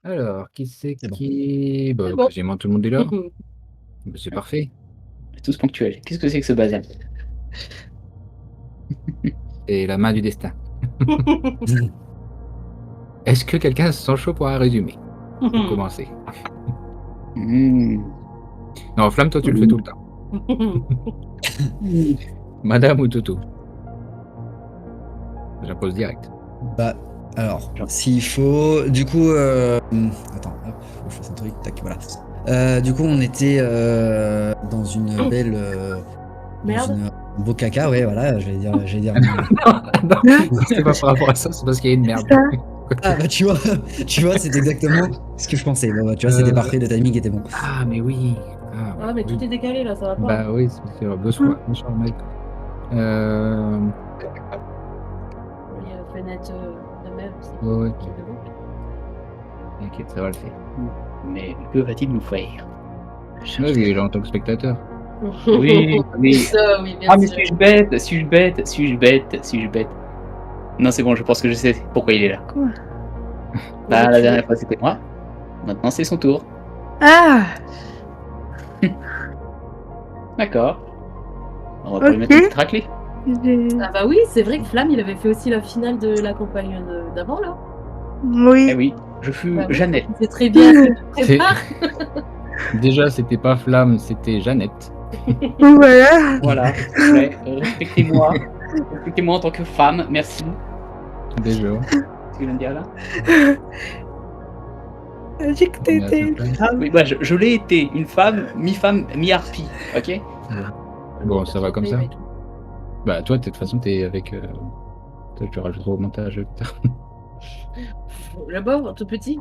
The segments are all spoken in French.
Alors, qui c'est C'est bon. qui... Bah, C'est bon. quasiment tout le monde est là. Bah, c'est parfait. Tous ponctuels. Qu'est-ce que c'est que ce bazar? C'est la main du destin. Est-ce que quelqu'un se sent chaud pour un résumé? Pour commencer. Non, Flamme, toi, tu le fais tout le temps. Madame ou Toto? J'impose direct. Bah, alors, s'il faut. Du coup, attends, hop, faut que je fasse un truc, tac, voilà. Du coup, on était dans une belle. Merde. Un beau caca, ouais, voilà, j'allais dire. Non, c'est pas par rapport à ça, c'est parce qu'il y a une merde. Ah, bah, tu vois, c'est exactement ce que je pensais. Bon, bah, tu vois, c'était parfait, le timing était bon. Ah, mais oui. Ah, mais oui. tout est décalé là, ça va pas. Bah oui, c'est un besoin. Bonsoir, mec. Il y a fenêtre de mer aussi. Ouais. qui est devant. T'inquiète, ça va le faire. Mais que va-t-il nous faire? Oui, il est là en tant que spectateur. Oui, oui. Ça, oui, bien Ah, mais sûr. suis-je bête? Suis-je bête? Suis-je bête? Suis-je bête? Non, c'est bon, je pense que je sais pourquoi il est là. Quoi? Bah, la dernière fois, c'était moi. Maintenant, c'est son tour. Ah! D'accord. On va pas lui Ok. mettre une petite raclée. Ah bah oui, c'est vrai que Flamme, il avait fait aussi la finale de la campagne d'avant là. Oui. Eh oui, je fus Bah oui, Jeannette. c'est très bien ce que tu C'est- prépares. Déjà, c'était pas Flamme, c'était Jeannette. Voilà. Voilà. Ouais, respectez-moi. Respectez-moi en tant que femme. Merci. Déjà. Qu'est-ce que je viens de dire là? J'ai que t'étais. Ah oui, bah je l'ai été. Une femme, mi-harpie. Ok? Bon, ça va comme ça. Bah, toi, de toute façon, t'es avec. Toi, tu rajouteras au montage. Là-bas, tout petit.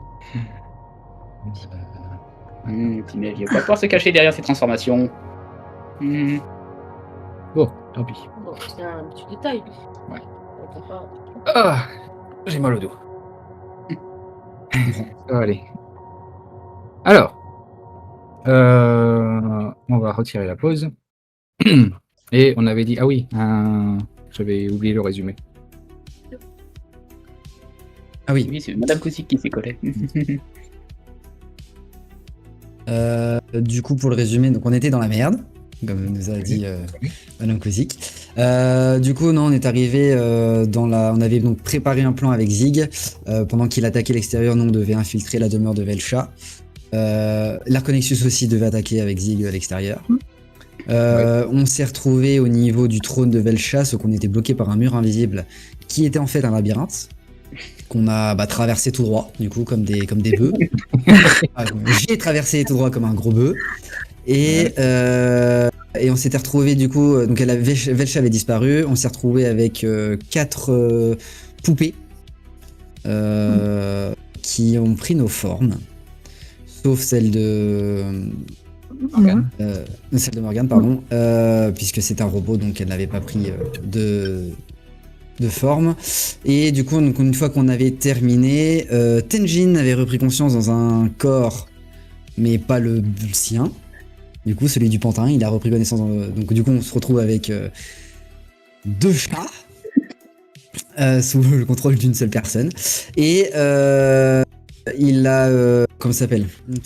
Pinel, il va pas pouvoir se cacher derrière ces transformations. Bon, tant pis. Bon, c'est un petit détail. Ouais. On peut pas- Ah, j'ai mal au dos. Ça va aller. Alors, on va retirer la pause. Et on avait dit, ah oui, j'avais oublié le résumé. Ah oui. Oui, c'est Madame Kousik qui s'est collée. Du coup, pour le résumé, donc on était dans la merde, comme nous a dit Madame Kozik. Du coup, non, on est arrivé on avait donc préparé un plan avec Zig. Pendant qu'il attaquait l'extérieur, nous on devait infiltrer la demeure de Velcha. L'Arconexus aussi devait attaquer avec Zig à l'extérieur. On s'est retrouvé au niveau du trône de Velcha, sauf qu'on était bloqué par un mur invisible qui était en fait un labyrinthe qu'on a traversé tout droit, du coup, comme des bœufs. J'ai traversé tout droit comme un gros bœuf. Et on s'était retrouvé du coup, donc Velcha avait disparu, on s'est retrouvé avec 4 poupées qui ont pris nos formes, sauf celle de Morgane, pardon, puisque c'est un robot, donc elle n'avait pas pris de forme. Et du coup, donc, une fois qu'on avait terminé, Tenjin avait repris conscience dans un corps, mais pas le sien. Du coup, celui du pantin, il a repris connaissance. Donc, du coup, on se retrouve avec 2 chats sous le contrôle d'une seule personne. Et il a. Comment ça s'appelle? Je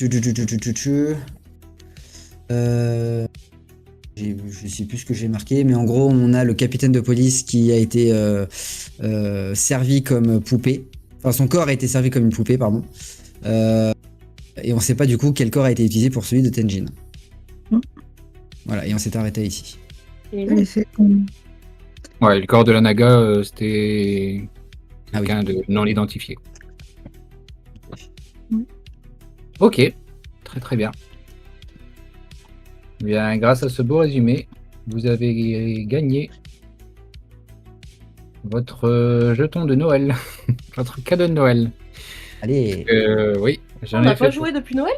sais plus ce que j'ai marqué, mais en gros, on a le capitaine de police qui a été servi comme poupée. Enfin, son corps a été servi comme une poupée, pardon. Et on sait pas du coup quel corps a été utilisé pour celui de Tenjin. Voilà, et on s'est arrêté ici. Ouais, le corps de la Naga, c'était quelqu'un de non identifié. Ok, très très bien. Bien, grâce à ce beau résumé, vous avez gagné votre jeton de Noël, votre cadeau de Noël. Allez. Oui, On n'a pas joué depuis Noël?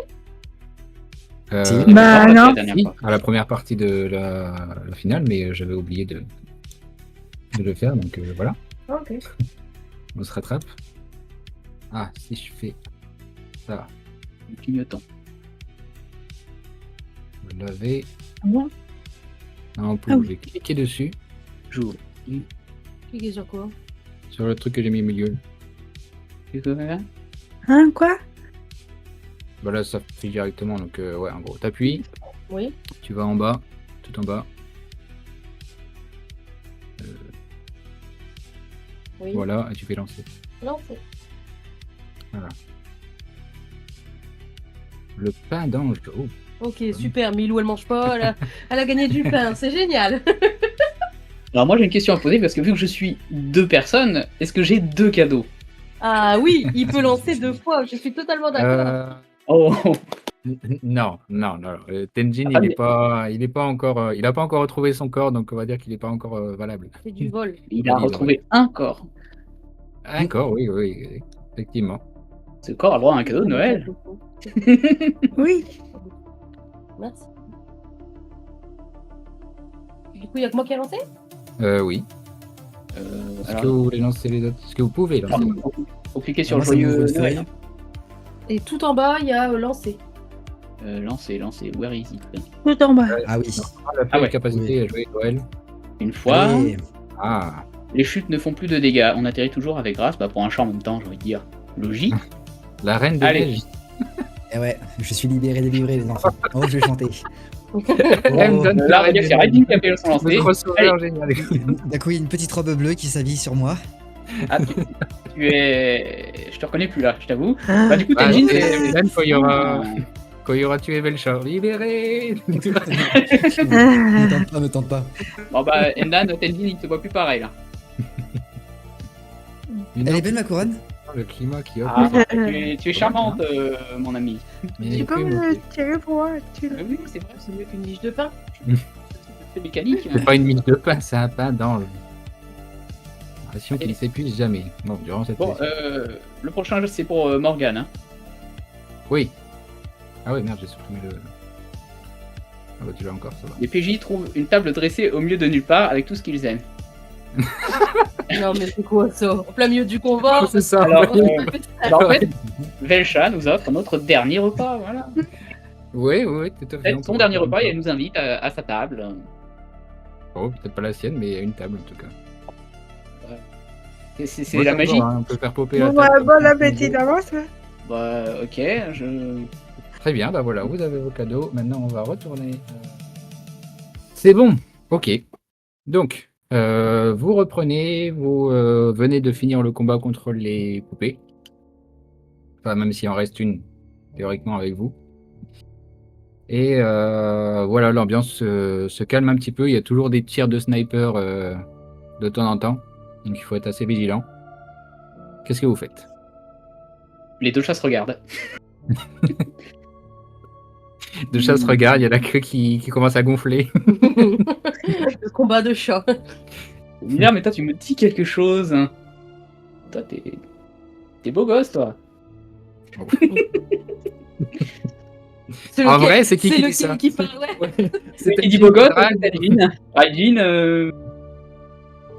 Bah non. Si, à la première partie de la finale, mais j'avais oublié de le faire, donc voilà. Ok. On se rattrape. Ah, si je fais ça. Le clignotant. Vous l'avez. Bon. Non, vous pouvez cliquer dessus. Joue. Cliquez sur quoi? Sur le truc que j'ai mis au milieu. Hein, quoi? Bah là, ça fait directement, donc ouais, en gros, t'appuies, Oui. tu vas en bas, tout en bas, Oui. voilà, et tu fais lancer. Lancer. Le pain d'ange. Oh. Ok, super. Milou, elle mange pas. Elle a gagné du pain. C'est génial. Alors moi j'ai une question à poser parce que vu que je suis 2 personnes, est-ce que j'ai 2 cadeaux? Ah oui, il peut lancer 2 fois. Je suis totalement d'accord. Oh, Non. Tenjin, Ah, il est pas encore, il a pas encore retrouvé son corps, donc on va dire qu'il est pas encore valable. C'est du vol. il a Valide, retrouvé un corps. Un corps, oui, effectivement. Ce corps a le droit à un cadeau de Noël. Oui. Merci. Du coup, il n'y a que moi qui ai lancé? Oui. Est-ce Alors, que vous voulez lancer les autres? Est-ce que vous pouvez lancer? faut cliquer sur Moi, le ça m'ouvre joyeux une feuille. Noël. Et tout en bas, il y a lancé. Lancer, where is it? Tout en bas. Ah oui. La Ah ouais. capacité à jouer Noël. Une fois, Allez. Ah, les chutes ne font plus de dégâts. On atterrit toujours avec grâce, pour un champ en même temps, j'ai envie de dire. Logique. la reine de Allez. neige. Eh ouais, je suis libéré, délivré, les enfants. Oh, je vais chanter. Elle me Oh. donne Là, la on va dire reine c'est de Raiding neige. qui a fait son lancer. Le crossover génial. D'un coup, il y a une petite robe bleue qui s'habille sur moi. Ah, tu es. Je te reconnais plus là, je t'avoue. Bah, du coup, Ah, Tenjin, c'est c'est. même quand il y aura tué Velchor. Libéré. Me tente pas. Bon, bah, Endan, Tenjin, il te voit plus pareil là. Elle est belle, ma couronne? Le climat qui offre. Ah, tu es charmante, mon ami. Mais Tu peux écoutez, me le tirer pour voir Oui, c'est vrai, C'est mieux qu'une niche de pain. c'est mécanique. c'est pas une mine de pain, c'est un pain d'ange. Impression qu'il ne s'épuise jamais. Bon, durant cette Bon, session. le prochain jeu, c'est pour Morgane. Hein. Oui. Ah oui, merde, j'ai supprimé le. Ah bah tu l'as encore, ça va. Les PJ trouvent une table dressée au milieu de nulle part avec tout ce qu'ils aiment. Non, mais c'est quoi ça? En plein milieu du combat. c'est ça. Alors, en fait, Velcha nous offre notre dernier repas, voilà. Oui, tout à fait. on Son peut dernier faire repas, une et elle nous invite à sa table. Oh, peut-être pas la sienne, mais une table en tout cas. C'est Moi, la ça me magie. va, hein, on peut faire popper la Bon, table. bon comme ça, appétit comme ça. d'avance. Hein. Bah, ok, je. Très bien, bah voilà, vous avez vos cadeaux. Maintenant, on va retourner. C'est bon, ok. Donc, vous reprenez, vous venez de finir le combat contre les poupées. Enfin, même s'il en reste une, théoriquement, avec vous. Et voilà, l'ambiance se calme un petit peu. Il y a toujours des tirs de sniper de temps en temps. Donc, il faut être assez vigilant. Qu'est-ce que vous faites? Les deux chats se regardent. De chasse regarde, il y a la queue qui commence à gonfler. Le combat de chat. Miller, mais toi, tu me dis quelque chose. Hein. Toi, t'es beau gosse, toi. C'est En lequel- vrai, c'est qui dit lequel ça? qui parle, ouais. Qui dit beau gosse, c'est Raidin. Raidin,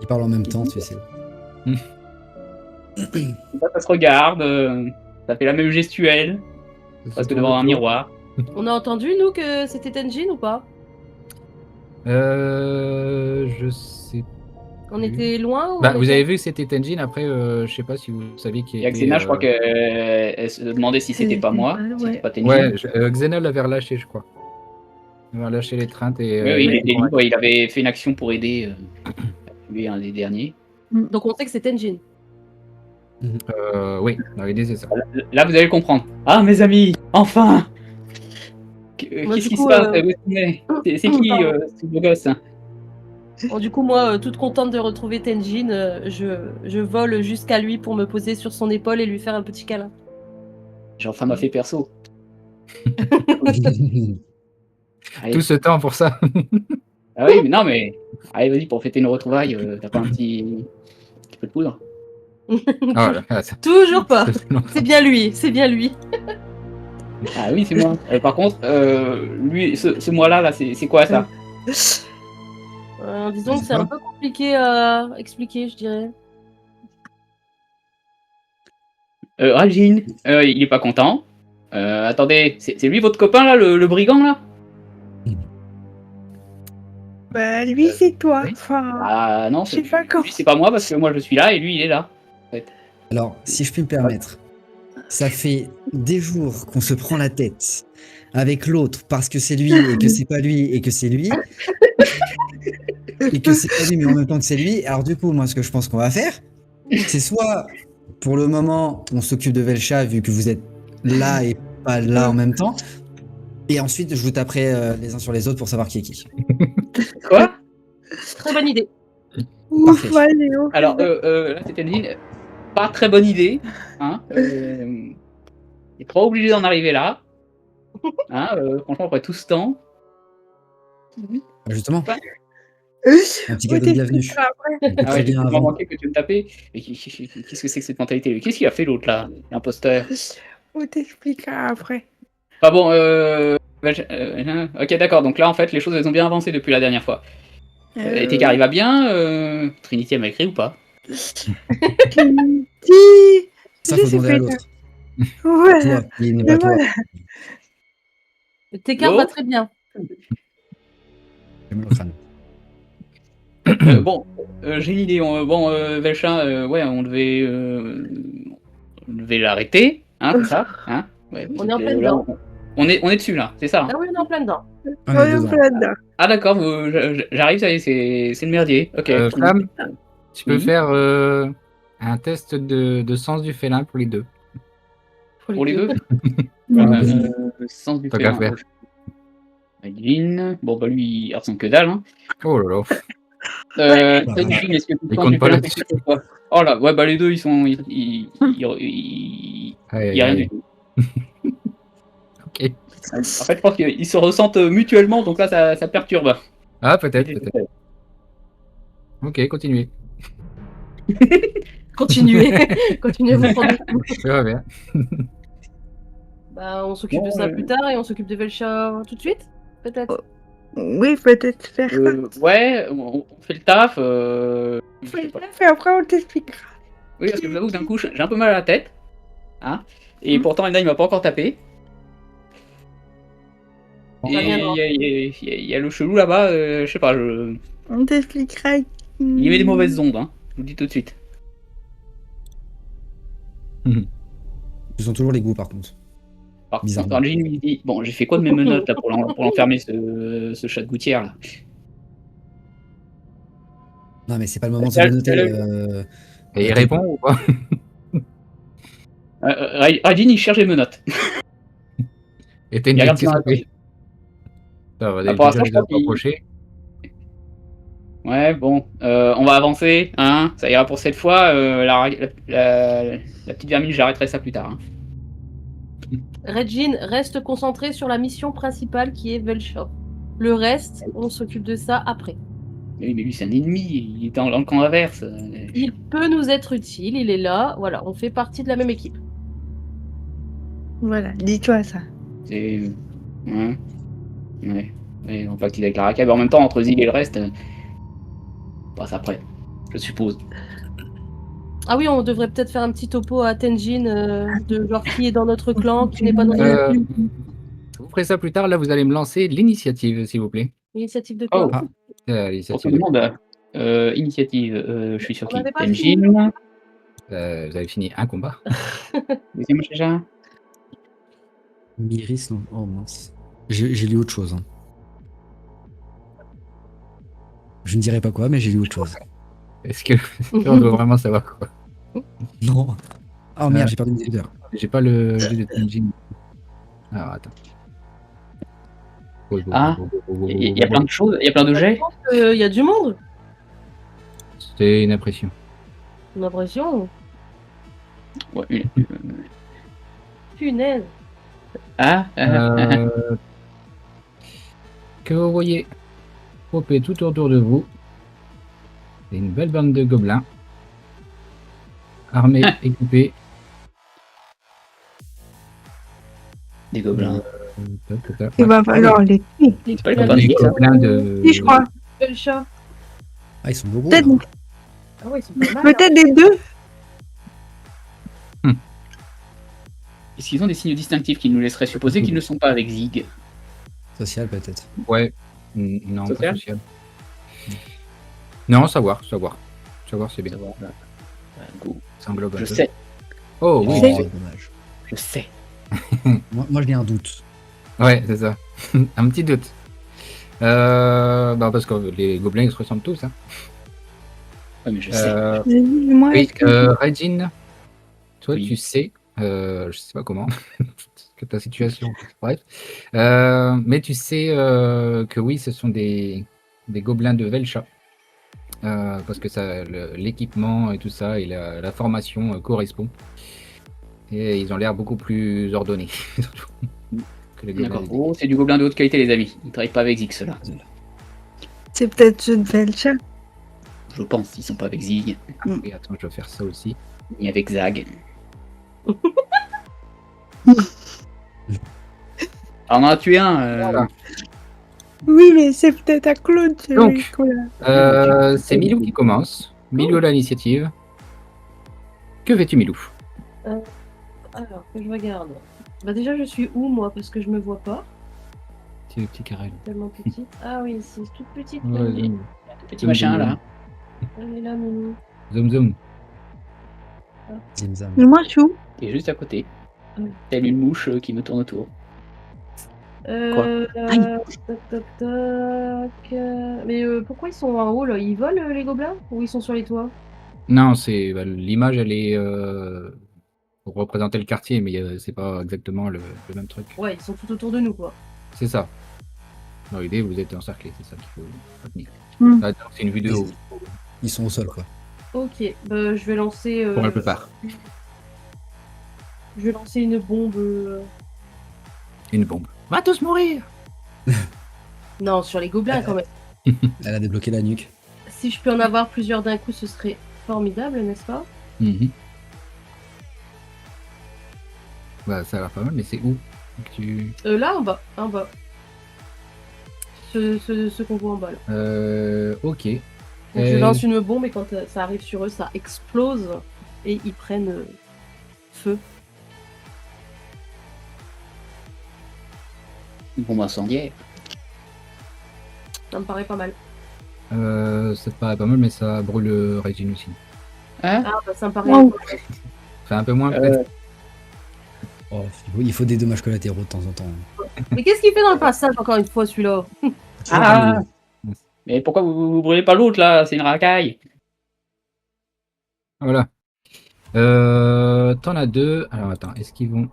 Ils parlent en même temps, tu sais. ça se regarde. Ça fait la même gestuelle. Parce que devant un miroir. On a entendu, nous, que c'était Tenjin ou pas? Je sais. On était loin ou Bah, on vous était- avez vu que c'était Tenjin. Après, je sais pas si vous saviez qui Et Axena, je crois qu'elle se demandait si c'était pas moi. Ouais. Si c'était pas Tenjin. Ouais, Xena l'avait relâché, je crois. Il avait relâché l'étreinte et. Oui, il était libre, il avait fait une action pour aider à tuer un des derniers. Donc on sait que c'est Tenjin. Oui, dans l'idée, c'est ça. Là, vous allez le comprendre. Ah, mes amis, enfin Moi, Qu'est-ce du qui coup, se passe? Où est-ce qu'on est C'est qui Pardon. ce beau gosse? Bon, du coup, moi, toute contente de retrouver Tenjin, je vole jusqu'à lui pour me poser sur son épaule et lui faire un petit câlin. J'ai enfin ma fait perso. Allez. Tout ce temps pour ça. Ah oui, mais non, mais. Allez, vas-y, pour fêter nos retrouvailles, t'as pas un petit peu de poudre? Ah, voilà, ça- Toujours pas. ça fait longtemps. C'est bien lui, c'est bien lui. Ah oui, c'est moi. Par contre, lui, ce mois-là, là, c'est quoi ça? Disons que c'est un peu compliqué à expliquer, je dirais. Rajin, il est pas content. Attendez, c'est lui votre copain là, le brigand là? Bah, lui, c'est toi. Oui. Enfin, Ah non, je sais pas quand. lui c'est pas moi parce que moi je suis là et lui il est là. Alors, si je puis me permettre, Ça fait des jours qu'on se prend la tête avec l'autre parce que c'est lui et que c'est pas lui et que c'est lui. Et que c'est pas lui mais en même temps que c'est lui. Alors du coup, moi ce que je pense qu'on va faire, c'est soit pour le moment on s'occupe de Velcha vu que vous êtes là et pas là en même temps. Et ensuite je vous taperai les uns sur les autres pour savoir qui est qui. Quoi? Très bonne idée. Ouf, Parfait. Léo. Alors, là, c'était une ligne. Pas très bonne idée. Hein. T'es pas obligé d'en arriver là. Hein, franchement, après tout ce temps. Justement, Ouais. un petit On cadeau de bienvenue. t'expliquera après. On peut Ah ouais, j'ai prévenir tellement avant. manqué que tu me tapais. Mais qu'est-ce que c'est que cette mentalité? Qu'est-ce qu'il a fait l'autre là? L'imposteur. On t'expliquera après. Pas bon, ok, d'accord. Donc là, en fait, les choses elles ont bien avancé depuis la dernière fois. TK arrive à bien. Trinity, elle m'a écrit ou pas? Si. Ça Je faut sais demander à pas. l'autre. Voilà. Toi, il n'est Mais pas toi. voilà. Técart va très bien. J'aime le crâne. Bon, j'ai une idée. Velchin, ouais, on devait l'arrêter, hein, c'est ça, hein. Ouais, On est en plein là, dedans. on est dessus là, c'est ça. Hein. Ah oui, on est en plein dedans. On On est est dedans. plein dedans. Ah d'accord, j'arrive, ça y est, c'est le merdier. Ok. Flamme, tu peux Oui. faire un test de sens du félin pour les deux. Pour les deux. Vas-y. Sens du Tant qu'à félin. faire. Imagine. Bon bah lui, il ressemble que dalle. Hein. Oh là là. Imagine, est-ce que tu Il sens compte du pas félin là-dessus. quelque chose, quoi. Oh là, ouais bah les deux ils sont, il Aïe, y a aïe, rien du aïe. tout. Ok. En fait, je pense qu'ils se ressentent mutuellement, donc là, ça perturbe. Ah, peut-être. Ok, continuez. Continuez. Continuez à vous prendre des coups. Ça va bien. Bah, on s'occupe de ça plus tard et on s'occupe de Velcha tout de suite, peut-être. Oui, peut-être faire ça. Ouais, on fait le taf. Je sais pas. Et après, on t'expliquera. Oui, parce que je vous avoue que d'un coup, j'ai un peu mal à la tête. Hein, et pourtant, Enda, il m'a pas encore tapé. Et Ça viendra. il y a le chelou là-bas, je sais pas, On t'expliquera. il émet des mauvaises ondes, hein, je vous le dis tout de suite. Ils ont toujours les goûts par contre. Par contre, Bizarrement. Argine lui dit bon, j'ai fait quoi de mes menottes là pour l'enfermer, ce chat de gouttière là. Non mais c'est pas le moment de se Salut, noter. salut. Et il répond ou pas? Argine, il cherche les menottes. Et t'as une Il regarde qui s'est bien fait. Ça va, pour l'instant, déjà, je je dois crois qu'il- approcher. Ouais, bon, on va avancer, hein, ça ira pour cette fois. La petite vermine, j'arrêterai ça plus tard. Hein. Regine, reste concentré sur la mission principale qui est Velcha. Le reste, on s'occupe de ça après. Mais lui, c'est un ennemi, il est dans le camp inverse. Il peut nous être utile, il est là. Voilà, on fait partie de la même équipe. Voilà, dis-toi ça. C'est. Ouais. Ouais, on pactise avec la racaille. Mais en même temps, entre Zig et le reste, on passe après, je suppose. Ah oui, on devrait peut-être faire un petit topo à Tenjin de genre qui est dans notre clan, qui n'est pas dans notre Vous ferez ça plus tard. Là, vous allez me lancer l'initiative, s'il vous plaît. initiative de quoi. Oh, Ah. pour L'initiative. tout le monde. Initiative, je suis sur On qui? avait pas Tenjin. fini. Vous avez fini un combat. Deuxième déjà. Myris, non. Oh mince. J'ai lu autre chose. Hein. Je ne dirai pas quoi, mais j'ai lu autre chose. Est-ce qu'on doit vraiment savoir quoi? Non. Oh merde, j'ai perdu mes écouteurs. J'ai pas le jeu de Tenjin. Alors, attends. Ah, il y a plein de choses, il y a plein de jets. Il y a du monde, C'était une impression. j'ai l'impression. Ouais, Punaise. Que vous voyez popper tout autour de vous. C'est une belle bande de gobelins. Armés, équipés. Des gobelins. Il va falloir les tuer. C'est pas les copains de Des Zig, ça. gobelins de. Si, je crois. Velcha. Ah, ils sont beaux. Peut-être Ah ouais, ils sont pas mal. peut-être des deux. Est-ce qu'ils ont des signes distinctifs qui nous laisseraient supposer qu'ils ne sont pas avec Zig? Social peut-être. Ouais. Non, Social pas social. Non, savoir, c'est bien. Go. Ça englobe un Je peu. sais. Oh oui. Oh, C'est- dommage. Je sais. Moi j'ai un doute. Ouais, c'est ça. Un petit doute. Bah parce que les gobelins ils se ressemblent tous. Hein. Ouais, mais je sais. Moi, Oui, est-ce que Regine, toi Oui. tu sais, je sais pas comment, que ta situation, bref, mais tu sais que oui, ce sont des gobelins de Velcha, parce que ça, l'équipement et tout ça et la formation correspond, et ils ont l'air beaucoup plus ordonnés que les gobelins D'accord. des Oh, c'est du gobelin de haute qualité, les amis. Ils travaillent pas avec Zix, là. c'est peut-être ceux de Velcha? Je pense. Ils sont pas avec Zig, Et attends, je vais faire ça aussi. ni avec Zag. Alors, on en a tué un. Voilà. Oui, mais c'est peut-être à Claude, Donc, celui-là. c'est Milou qui commence. Milou a l'initiative. Que fais-tu, Milou? Alors, que je regarde. Bah déjà, je suis où, moi? Parce que je me vois pas. Petit carré. Tellement petite. Ah oui, c'est toute petite. Ouais, elle, est... zoom, Petit machin, là. elle est là, Mimi. zoom. Zimzam. Mais moi, je suis où? Et juste à côté. Oui. Telle une mouche qui me tourne autour. Tac. Mais pourquoi ils sont en haut, là? Ils volent, les gobelins? Ou ils sont sur les toits? Non, c'est bah, l'image, elle est pour représenter le quartier, mais c'est pas exactement le même truc. Ouais, ils sont tout autour de nous, quoi. C'est ça. Dans l'idée, vous êtes encerclés, c'est ça qu'il faut retenir. Hmm. Là, c'est une vue de haut Ils sont au sol quoi. Ok, bah je vais lancer... pour la plupart. Je vais lancer une bombe... Une bombe. Va tous mourir. Non, sur les gobelins, quand même. Elle a débloqué la nuque. Si je peux en avoir plusieurs d'un coup, ce serait formidable, n'est-ce pas? Mhm. Bah, ça a l'air pas mal, mais c'est où que tu... Là, en bas. En bas. Ce qu'on voit en bas, là. Ok. Donc, je lance une bombe et quand ça arrive sur eux, ça explose et ils prennent feu. Une bombe incendiaire. Ça me paraît pas mal. Ça te paraît pas mal, mais ça brûle Régine aussi. Hein? Ah, bah ça me paraît... Wow. Enfin, un peu moins, peut-être. Oh, il faut des dommages collatéraux de temps en temps. Mais qu'est-ce qu'il fait dans le passage, encore une fois, celui-là? Ah! Mais pourquoi vous brûlez pas l'autre, là? C'est une racaille. Voilà. T'en as deux. Alors, attends, est-ce qu'ils vont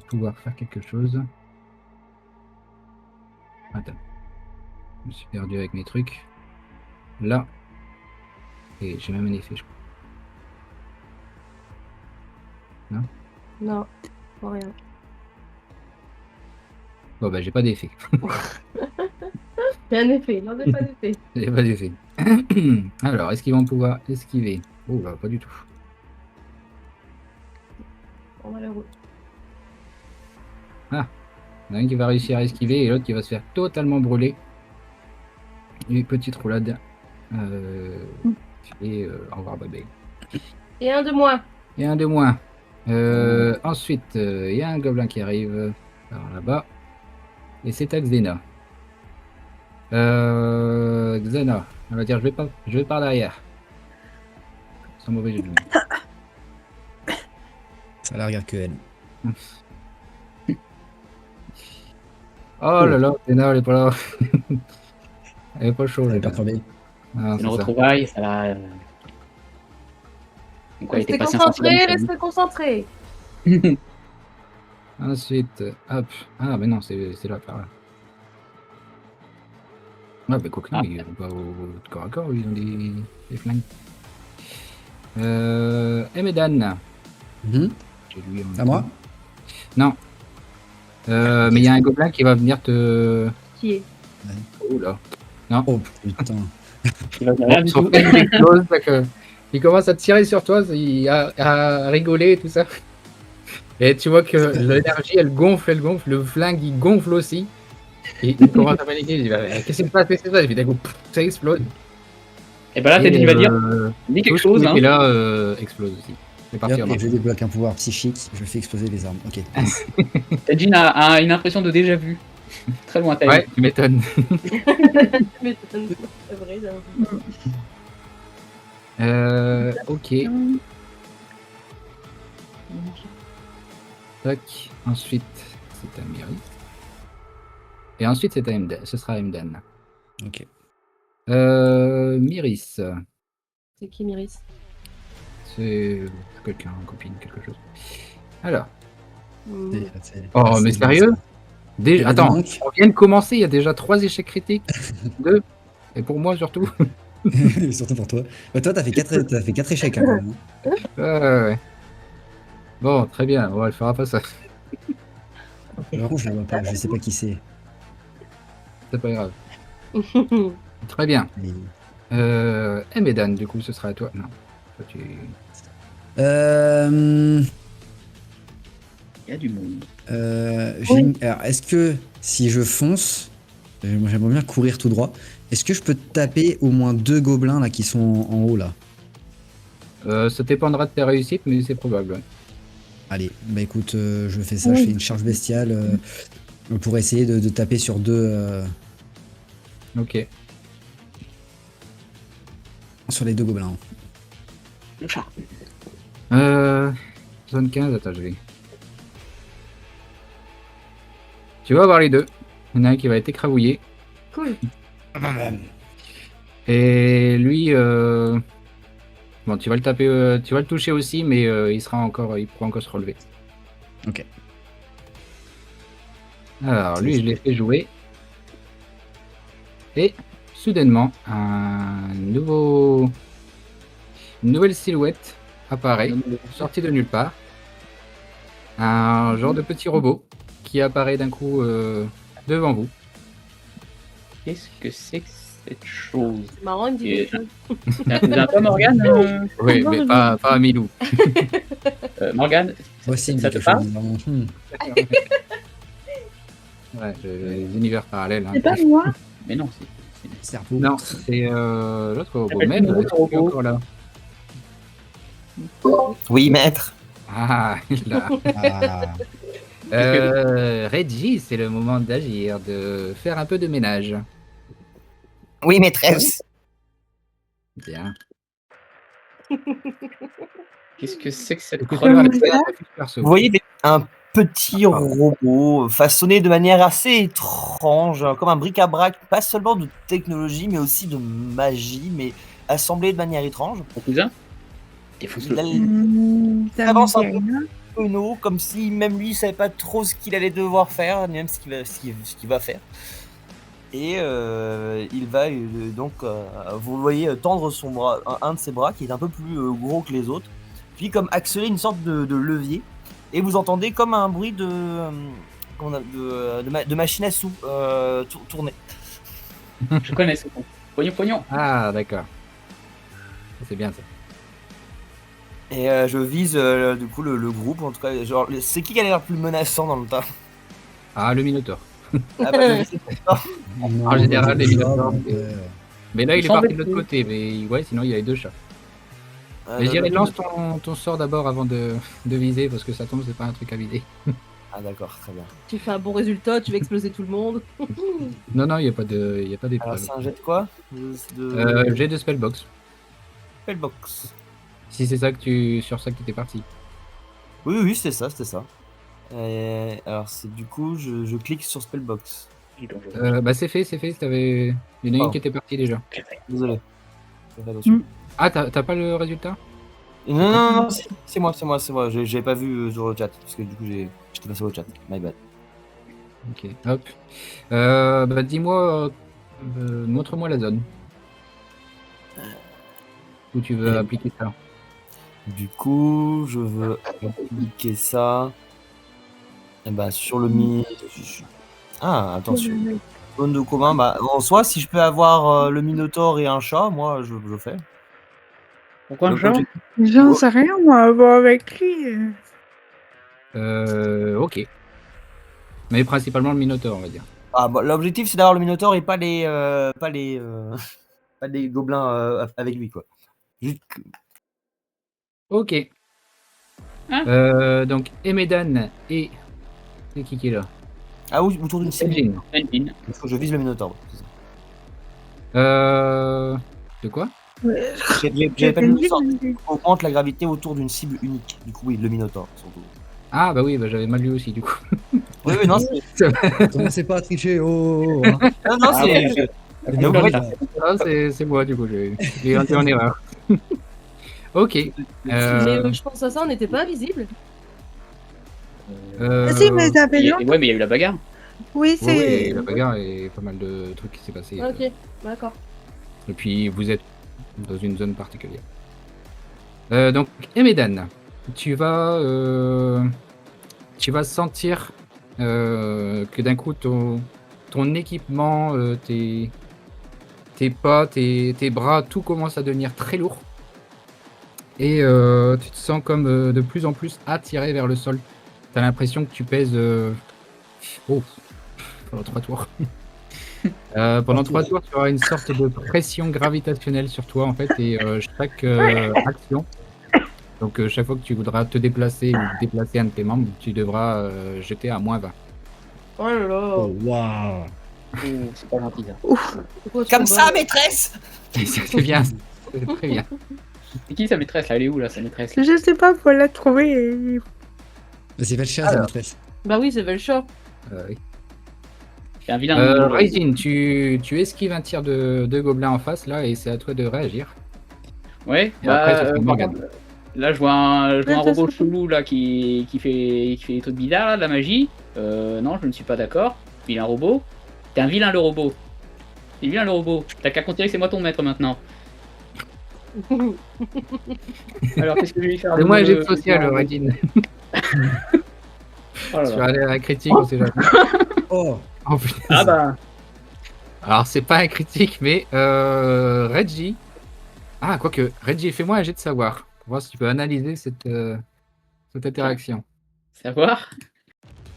pouvoir faire quelque chose? Attends. Je me suis perdu avec mes trucs. Là. Et j'ai même un effet, je crois. Non, pas rien. Bon, bah, j'ai pas d'effet. C'est un effet, non, c'est pas d'effet. J'ai pas d'effet. Alors, est-ce qu'ils vont pouvoir esquiver? Oh, là, pas du tout. Oh, malheureux. Il y en a un qui va réussir à esquiver et l'autre qui va se faire totalement brûler. Une petite roulade. Et au revoir, bye bye. Et un de moins. Et un de moins. Ensuite, il y a un gobelin qui arrive par là-bas. Et c'est à Xena. Xena, elle va dire je vais par derrière. Sans mauvais jeu de mots. Ça la regarde que elle. Oh là là, Xena, elle est pas là. Elle est pas chaude. Elle est elle. perturbée. Ah, C'est une c'est ça. retrouvaille, ça l'a. Donc, elle était Restez passée concentrés, restez concentrés. Ensuite, hop. Ah, mais non, c'est là, par là. Ah, bah, quoi que non, ils vont pas au corps à corps, ils ont des flingues. Emedan. Mhm. J'ai lui en même À moi temps. Non. Mais il y a un gobelin qui va venir te. Qui est? Oh là. Oh putain. Rien du Son tout. flingue explose, il commence à tirer sur toi, à rigoler et tout ça. Et tu vois que l'énergie elle gonfle, le flingue il gonfle aussi. Et il commence à paniquer, il dit bah, qu'est-ce qui se passe, Et puis d'un coup, ça explose. Et bah là, Teddy va dire dis quelque chose. Et Hein. là, explose aussi. C'est parti. Et je débloque un pouvoir psychique, je fais exploser les armes. Ok. Teddy a une impression de déjà vu. Très lointaine. Ouais, tu m'étonnes. Mais c'est vrai, Ok. Tac. Ensuite, c'est à Myris. Et ensuite, c'est à Emden. Ce sera à Emden. Ok. Myris. C'est qui Myris? C'est quelqu'un, une copine, quelque chose. Alors. Oh, mais sérieux? Déjà, attends, on vient de commencer, il y a déjà 3 échecs critiques. 2. Et pour moi, surtout. Surtout pour toi. Bah, toi, t'as fait 4 échecs, hein, quand même. Ouais. Bon, très bien, on va le faire après ça. Par contre, je la vois pas, je sais pas qui c'est. C'est pas grave. Très bien. Mais- Emedan, du coup, ce sera à toi. Non. Toi, tu... Il y a du monde. Alors, est-ce que si je fonce, moi j'aimerais bien courir tout droit, est-ce que je peux taper au moins 2 gobelins là qui sont en haut là? ça dépendra de tes réussites, mais c'est probable. Ouais. Allez, bah écoute, je fais ça, je fais une charge bestiale pour essayer de taper sur 2 Ok. sur les 2 gobelins. Zone 15, attends, je vais. Tu vas voir les deux. Il y en a un qui va être écrabouillé. Cool. Et lui, bon, tu vas le taper, tu vas le toucher aussi, mais il pourra encore se relever. Ok. Alors, lui, je l'ai fait jouer. Et, soudainement, une nouvelle silhouette apparaît, sortie de nulle part. Un genre de petit robot qui apparaît d'un coup devant vous. Qu'est-ce que c'est que cette chose? C'est marrant, il me dit Et- quelque chose. T'as pas Morgane Oui, mais pas à Milou. Morgane, Moi aussi, il me ça dit te quelque parle? chose. Ouais, les univers parallèles. Hein. C'est pas moi. Mais non, c'est Cerveau. Non, c'est l'autre robot. Appelle-t-il Même, l'autre est-ce qu'il est robot encore là. Oui, maître. Ah, il est là. Ah, Reggie, c'est le moment d'agir, de faire un peu de ménage. Oui, maîtresse. Bien. Qu'est-ce que c'est que cette Écoute, crotte? regarde, perso. Vous voyez un petit robot façonné de manière assez étrange, comme un bric-à-brac, pas seulement de technologie, mais aussi de magie, mais assemblé de manière étrange. Ton cousin? Défonce-le. Il avance un peu penaud, comme si même lui, il savait pas trop ce qu'il allait devoir faire, ni même ce qu'il va faire. Et il va donc, vous le voyez tendre son bras, un de ses bras qui est un peu plus gros que les autres, puis comme accélérer une sorte de levier. Et vous entendez comme un bruit de machine à sous tourner. Je connais ce con. Pognon, pognon. Ah, d'accord. C'est bien ça. Et je vise du coup le groupe, en tout cas, genre, c'est qui a l'air le plus menaçant dans le tas? Ah, le Minotaur. Ah bah, je sais pas. non, En général, les déjà, Minotaurs, donc, Mais là, il est Sans parti de bêtise. l'autre côté. Mais ouais, sinon, il y avait 2 chats. Mais le- j'irai lance ton sort d'abord avant de viser, parce que ça tombe, c'est pas un truc à viser. Ah d'accord, très bien. Tu fais un bon résultat, tu vas exploser tout le monde. Non, il n'y a pas Alors d'épreuve. c'est un jet de quoi? J'ai de spellbox. Spellbox. Si c'est sur ça que tu étais parti. Oui, c'était ça. Alors c'est du coup, je clique sur Spellbox. Dis donc, Bah, c'est fait. Il y en a une Oh. qui était partie déjà. Désolé. Fais attention. Ah, t'as pas le résultat? Non, c'est moi. J'avais pas vu sur le chat, parce que du coup j'étais passé au chat. My bad. Ok, hop. Bah, dis-moi, montre-moi la zone. Où tu veux appliquer ça. Du coup, je veux appliquer ça. Et bah sur le Ah, attention. Zone de commun, bah en soi, si je peux avoir le Minotaur et un chat, moi je fais. Pourquoi un Donc, chat? J'en sais rien, moi, à voir avec lui. Ok. Mais principalement le Minotaur, on va dire. Ah, bah, l'objectif c'est d'avoir le Minotaur et pas les pas les gobelins avec lui quoi. Juste que- Ok. Hein Donc, Emedan et... C'est qui est là? Ah oui, autour d'une cible. Elgin. Elvin. Il faut que je vise le Minotaur. C'est ça. De quoi? J'avais pas lu le sort. Augmente la gravité autour d'une cible unique. Du coup, oui, le Minotaur surtout. Ah bah oui, bah, j'avais mal lu aussi du coup. Oui, oui, non, Commencez pas à tricher, oh, oh, hein. non, non, Ah c'est. ouais. Les Non, gars, ouais, là. Ah, c'est moi du coup, j'ai été en erreur. Ok. Mais je pense à ça, on n'était pas invisible. Si, mais ça fait longtemps. Ouais, mais il y a eu la bagarre. Oui, Oui, c'est. la bagarre et pas mal de trucs qui s'est passé. Ok, d'accord. Et puis vous êtes dans une zone particulière. Donc, Emedan, tu vas sentir que d'un coup ton équipement, tes pas, tes bras, tout commence à devenir très lourd. Et tu te sens comme de plus en plus attiré vers le sol. Tu as l'impression que tu pèses pendant 3 tours. Pendant 3 tours, tu auras une sorte de pression gravitationnelle sur toi en fait, et chaque action, donc chaque fois que tu voudras te déplacer ou déplacer un de tes membres, tu devras jeter à -20. Oh là là. Oh, waouh. C'est pas gentil, ça. Pourquoi ce Comme combat, ça, maîtresse. C'est bien, c'est très bien. C'est qui sa maîtresse là? Elle est où là, sa maîtresse? Je sais pas, faut la trouver. Mais c'est Velcha, sa maîtresse. Bah oui, c'est Velcha. Oui. C'est un vilain. Raisin, tu esquives un tir de gobelin en face là, et c'est à toi de réagir. Ouais, Et après, ce sera par Morgane. contre, là je vois un Ouais, robot ça, chelou là qui fait des trucs bizarres là, de la magie. Non, je ne suis pas d'accord. Vilain robot. T'es un vilain le robot. T'es vilain le robot. T'as qu'à considérer que c'est moi ton maître maintenant. Alors qu'est-ce que je vais lui faire? C'est moi, de- j'ai social, Raisin. Oh là Sur là. un critique, on sait jamais. Oh, Oh, putain. Ah bah. Alors, c'est pas un critique, mais Reggie. Ah, quoique, Reggie, fais-moi un jet de savoir pour voir si tu peux analyser cette interaction. Savoir.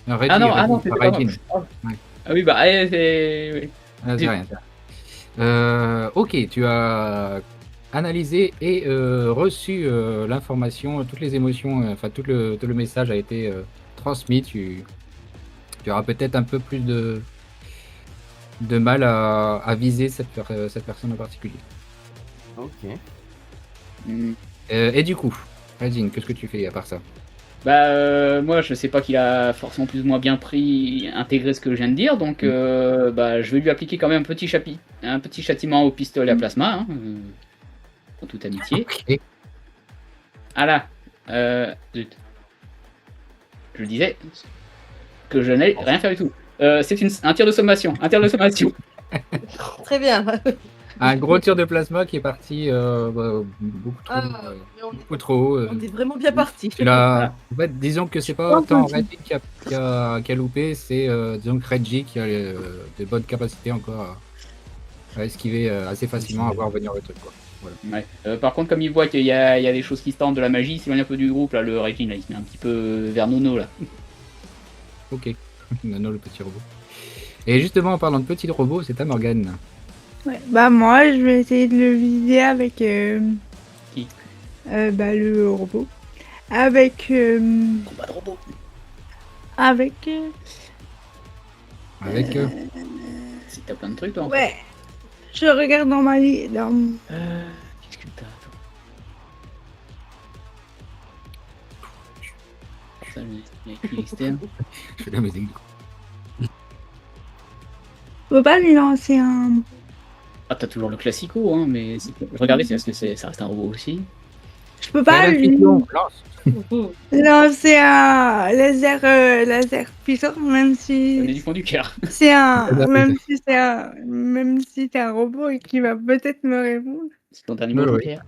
Reggie, Ah non, Reggie, c'était pas pas moi. Raisin. Oh. Ouais. Ah oui, bah, c'est. Oui. Ah, c'est rien, ça. Ok, tu as analysé et reçu l'information, toutes les émotions, enfin tout le message a été transmis. Tu auras peut-être un peu plus de mal à viser cette personne en particulier. Ok. Hmm. Et du coup, Raisin, qu'est-ce que tu fais à part ça? Bah, moi, je sais pas qu'il a forcément plus ou moins bien intégré ce que je viens de dire, donc bah, je vais lui appliquer quand même un petit châtiment au pistolet à plasma, hein, en toute amitié. Ok. Ah là, zut. Je disais que je n'allais rien faire du tout. C'est un tir de sommation, Très bien. Un gros tir de plasma qui est parti beaucoup trop, Ah, mais beaucoup trop haut. on est vraiment bien parti. Tu l'as- En fait, disons que c'est pas tant Reggie qui a loupé, c'est disons que Reggie qui a de bonnes capacités encore à esquiver assez facilement, à voir venir le truc, quoi. Ouais. Par contre, comme il voit qu'il y a des choses qui se tentent de la magie, il s'éloigne un peu du groupe, là, le Régine, là, il se met un petit peu vers Nono, là. Ok, Nano le petit robot. Et justement, en parlant de petit robot, c'est à Morgane. Ouais. Bah, moi, je vais essayer de le viser avec. Qui Bah, le robot. Avec. Combat de robot. Avec. Avec Si t'as plein de trucs, toi. en Ouais. Je regarde dans ma liste. fait. Qu'est-ce que t'as, toi? Ça, il y a qui l'externe? je fais la musique. Je peux pas lui lancer un. Ah, t'as toujours le classico, hein, mais regardez, c'est parce que ça reste un robot aussi. Je peux pas lui L'intuition, lance. lancer un laser puissant, même Ça venait du si fond du cœur. c'est un. Laser Même si c'est un robot et qui va peut-être me répondre. C'est ton dernier mot, Ouais, ouais. Jean-Pierre.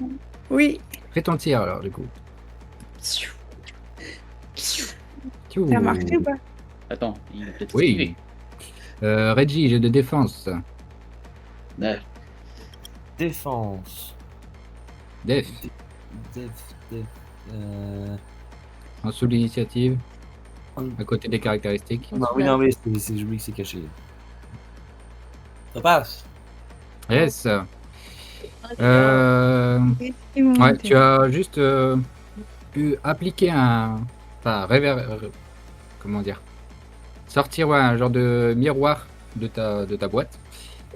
Oui, Fais ton tir alors, du coup. ça Tchou. a marché ou pas? Attends, il a peut-être Oui. esquivé. Reggie, j'ai de défense. Ah, Défense. Def, Def. en sous l'initiative, à côté des caractéristiques. Non, oui, non, mais j'oublie que c'est caché. Ça passe. Yes. Ils vont Ouais, monter. tu as juste pu appliquer enfin, comment dire, sortir un genre de miroir de ta boîte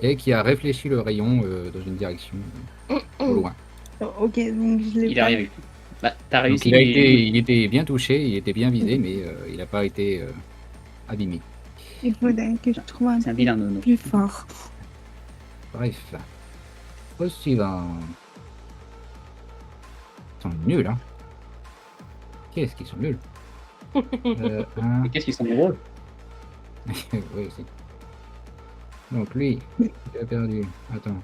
et qui a réfléchi le rayon dans une direction au loin. Ok, donc je l'ai il a pas. rien vu. Bah, t'as Donc, réussi. il était bien touché, il était bien visé, mais il n'a pas été abîmé. Il faudrait que je trouve un C'est un truc vilain nono. plus fort. Bref. Au suivant. Ils sont nuls, hein. Qu'est-ce qu'ils sont nuls. Un... Mais qu'est-ce qu'ils sont drôles? oui, aussi. Donc lui, il a perdu. Attends.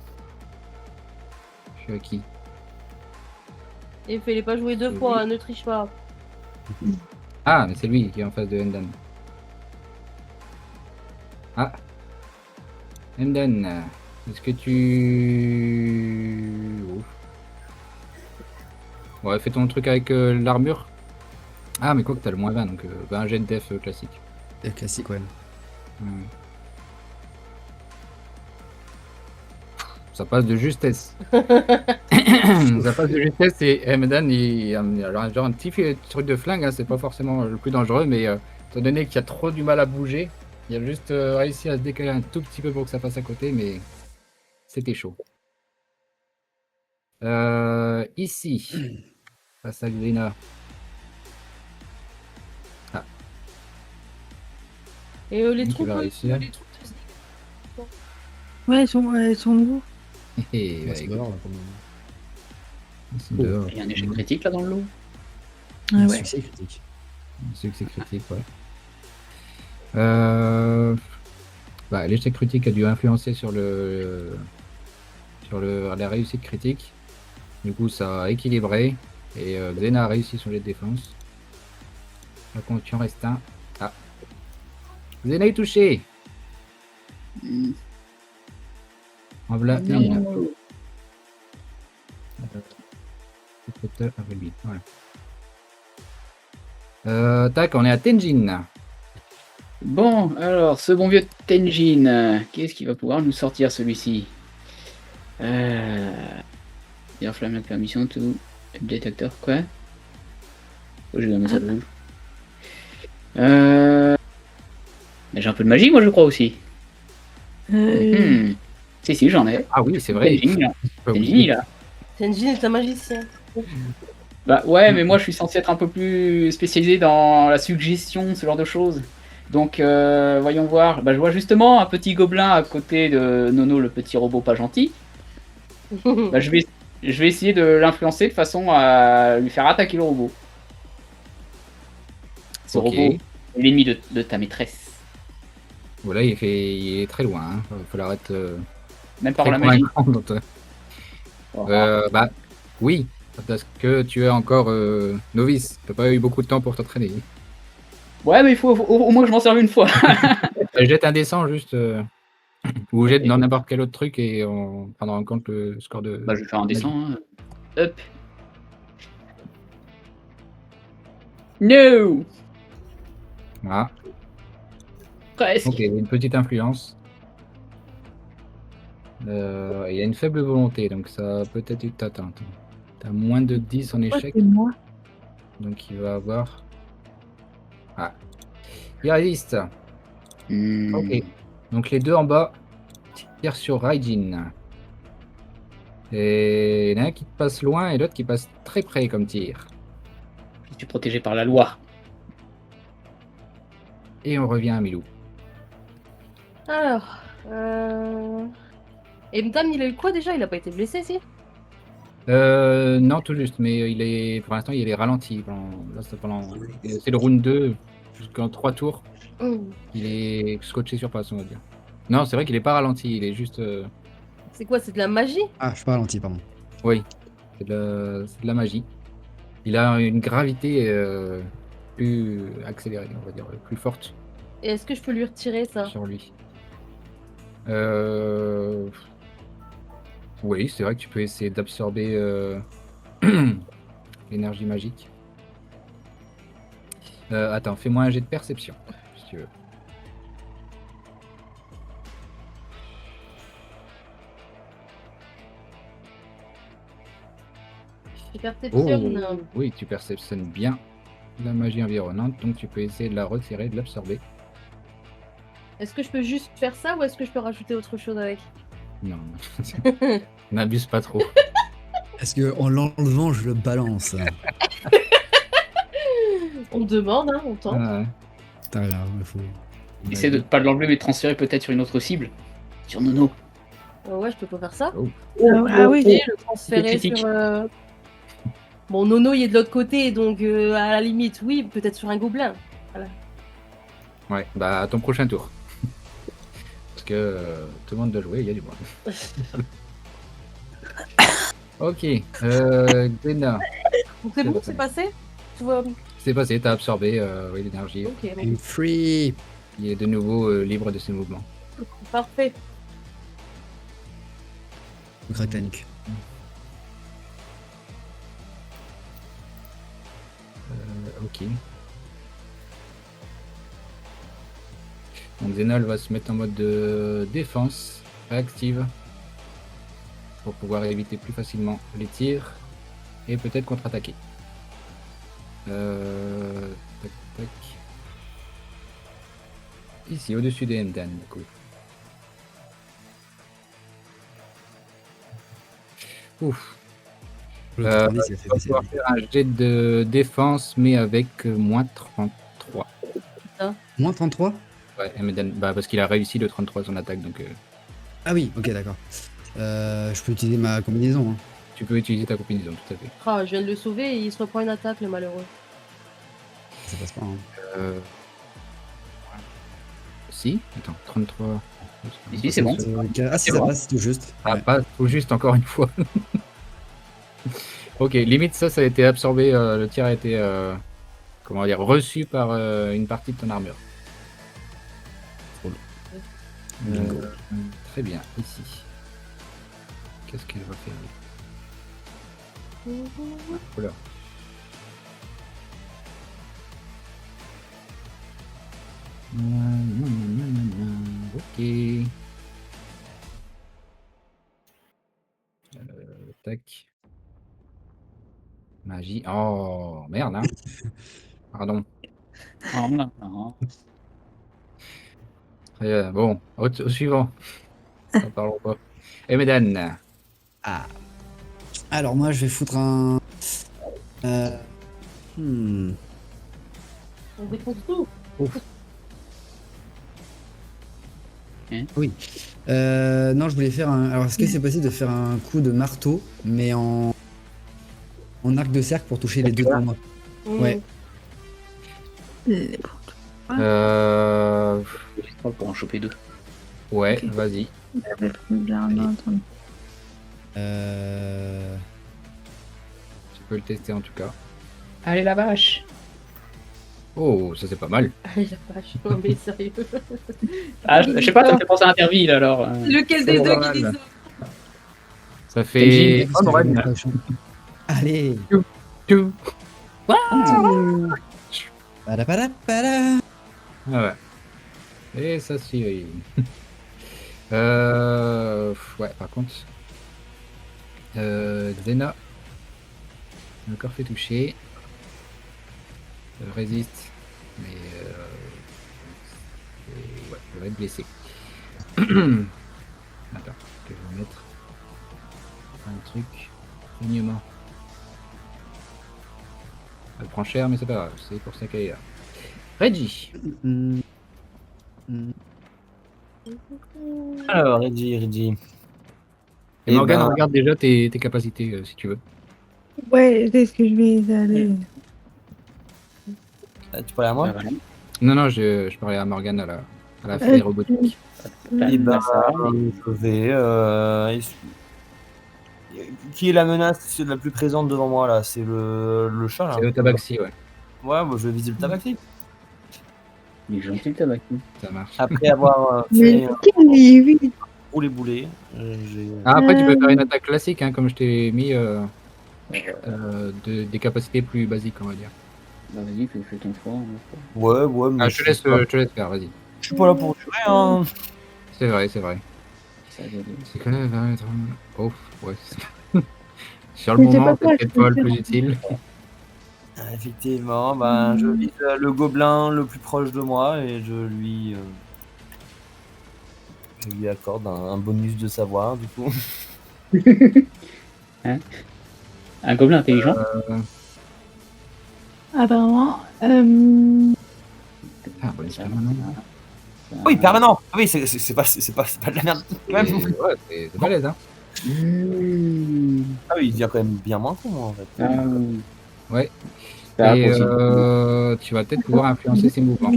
Je suis à qui? Et il fallait pas jouer deux fois, ne triche pas. Ah, mais c'est lui qui est en face de Endan. Ah. Endan, est-ce que tu... Ouf. Ouais, fais ton truc avec l'armure. Ah, mais quoi que t'as le moins 20, donc un jet de def classique. C'est classique, ouais. Hmm. Ça passe de justesse. Ça passe de justesse et Emdan, il a genre un petit truc de flingue, hein, c'est pas forcément le plus dangereux, mais étant donné qu'il a trop du mal à bouger, il a juste réussi à se décaler un tout petit peu pour que ça passe à côté, mais c'était chaud. Ici, face à Grina. Et les Tu troupes, vas réussir. les troupes de Zig. Ouais, elles sont où? Et, Ouais, c'est dehors, là, pour le moment. ils sont dehors. Il y a un échec critique là dans le lot. Ah Un ouais. succès critique. Succès critique, ouais. Bah, l'échec critique a dû influencer sur la réussite critique. Du coup, ça a équilibré. Et Xena a réussi son jet de défense. Par contre, tu en restes un. Ah. Xena est touché. En voilà une. Avec lui, voilà. Tac, on est à Tenjin. Bon, alors, ce bon vieux Tenjin, qu'est-ce qu'il va pouvoir nous sortir celui-ci? Dire flamme la permission, tout. Détecteur, quoi? Oh, j'ai donné ça de rouge. Mais j'ai un peu de magie, moi, je crois aussi. Si, j'en ai. Ah oui, c'est vrai. Tenjin, là. Oui. Tenjin, là. Tenjin est un magicien. Bah ouais, mais moi je suis censé être un peu plus spécialisé dans la suggestion, ce genre de choses. Donc voyons voir. Bah je vois justement un petit gobelin à côté de Nono, le petit robot pas gentil. Bah je vais essayer de l'influencer de façon à lui faire attaquer le robot. Ce Ok. robot est l'ennemi de ta maîtresse. Voilà, il est très loin. Hein. Faut l'arrêter. Même par Très la magie. convaincant, donc, Oh. bah oui, parce que tu es encore novice. T'as pas eu beaucoup de temps pour t'entraîner. Ouais, mais il faut au moins que je m'en serve une fois. Jette un dessin juste. Ou jette dans n'importe quel autre truc et on prendra en compte le score de. Bah je vais faire un dessin. Hein. Hop. No. Voilà. Presque. Ok, une petite influence. Il y a une faible volonté, donc ça peut-être une atteinte. T'as moins de 10 en échec, C'est moi. donc il va avoir. Ah. Il résiste. Ok. Donc les deux en bas tirent sur Raijin. Et il y en a un qui passe loin et l'autre qui passe très près comme tir. Je suis protégé par la loi. Et on revient à Milou. Alors, et Mdam, il a eu quoi déjà? Il a pas été blessé, si? Non, tout juste, mais pour l'instant il est ralenti. C'est le round 2, jusqu'en 3 tours. Il est scotché sur place, on va dire. Non, c'est vrai qu'il est pas ralenti, il est juste. C'est quoi? C'est de la magie? Ah, je suis pas ralenti, pardon. Oui, c'est de la magie. Il a une gravité plus accélérée, on va dire, plus forte Et est-ce que je peux lui retirer ça? sur lui. Oui, c'est vrai que tu peux essayer d'absorber l'énergie magique. Attends, fais-moi un jet de perception, si tu veux. Je perceptionne. Oh, oui, tu perceptionnes bien la magie environnante, donc tu peux essayer de la retirer, de l'absorber. Est-ce que je peux juste faire ça ou est-ce que je peux rajouter autre chose avec? Non, n'abuse pas trop. Est-ce que en l'enlevant, je le balance? On demande, hein, on tente. Ouais. T'as raison, il faut. Essaie de pas de l'enlever, mais de transférer peut-être sur une autre cible. Sur Nono. Ouais, je peux pas faire ça. Oh. Ah oui. Et le transférer critique. sur. Bon, Nono, il est de l'autre côté, donc à la limite, oui, peut-être sur un gobelin. Ouais, bah à ton prochain tour. Parce que tout le monde doit jouer, il y a du monde. Ok, Xena, Donc c'est bon, c'est passé. Tu vois. c'est passé, t'as absorbé oui, l'énergie. Ok, bon, I'm free. Il est de nouveau libre de ses mouvements. parfait. On craque la nuque. Ok. Donc Xena elle va se mettre en mode de défense réactive pour pouvoir éviter plus facilement les tirs et peut-être contre-attaquer. Tac, tac. Ici, au-dessus des Mdan, du coup. Ouf. L'autre Euh, tournée, c'est fait On va passer. pouvoir faire un jet de défense, mais avec moins 33. Moins 33? Ouais, Mdan, bah, parce qu'il a réussi le 33 son attaque, donc Ah oui, ok, d'accord. Je peux utiliser ma combinaison. Hein. tu peux utiliser ta combinaison, tout à fait. Ah, je viens de le sauver et il se reprend une attaque, le malheureux. Ça passe pas. Hein. Si, attends, 33. Ici, c'est bon. Ah si, C'est ça bon. passe, tout juste. Ah, Ouais. pas tout juste encore une fois. Ok, limite ça a été absorbé, le tir a été comment dire, reçu par une partie de ton armure. Cool. Bingo. Très bien, ici. Qu'est-ce qu'elle va faire Oula. Ok. Tac. Magie. Oh, merde, hein. Pardon. Oh, non, non. Bon, au suivant. N'en parlons pas. Et Medan. Ah. Alors moi, je vais foutre un... hmm. On défonce tout. Oui. Non, je voulais faire un... Alors, est-ce que c'est possible de faire un coup de marteau, mais en arc de cercle pour toucher les deux devant moi? Ouais. Euh... Je crois pour en choper deux. Ouais, Ok. vas-y. Bien entendu. Tu peux le tester en tout cas. Allez, la vache. Oh, ça c'est pas mal. Allez, la vache, non mais sérieux. Ah, je sais pas, ça me fait penser à Interville alors. Lequel C'est des pas deux mal. qui dit ça? Ça fait Tenjin, home run. Allez. Tout. Pada. Ah ouais. Et ça suit. Ouais, par contre. Xena. Encore fait toucher. Résiste. Mais ouais, elle va être blessée. Attends, que je vais mettre un truc. Saignement. Elle prend cher, mais c'est pas grave, c'est pour ça qu'elle est là. Reggie. Alors, Reggie. Et Eh Morgane, ben- regarde déjà tes capacités si tu veux. Ouais, c'est ce que je vais aller. Tu parlais à moi? Ah, voilà. Non, je parlais à Morgane à la fée robotique. Eh ben, Ça, je vais. Qui est la menace la plus présente devant moi là? C'est le chat là. C'est le tabaxi, ouais, Ouais, moi je vais viser le tabaxi. il est gentil le tabac. ça marche. Après avoir Mais fait oui. rouler boulet, j'ai. Ah, après, tu peux faire une attaque classique, hein, comme je t'ai mis des capacités plus basiques, on va dire. Bah, vas-y, fais ton choix. Ouais, mais Ah, je te laisse faire, vas-y. je suis pas là pour tuer, hein. C'est vrai. Ça, C'est quand même 20 mètres. Oh, ouais. Sur le Mais c'est moment, pas c'est grave, peut-être je peux pas le le plus faire. utile. Effectivement, ben, je vise le gobelin le plus proche de moi et je lui accorde un bonus de savoir du coup. Un gobelin intelligent. Apparemment. Ah, bonus permanent. Oui, permanent. Ah oui, c'est pas de la merde. Même. Ouais, c'est balèze, hein. Ah oui, il devient quand même bien moins con en fait. Ouais. Ça Et continue. tu vas peut-être pouvoir influencer ses mouvements.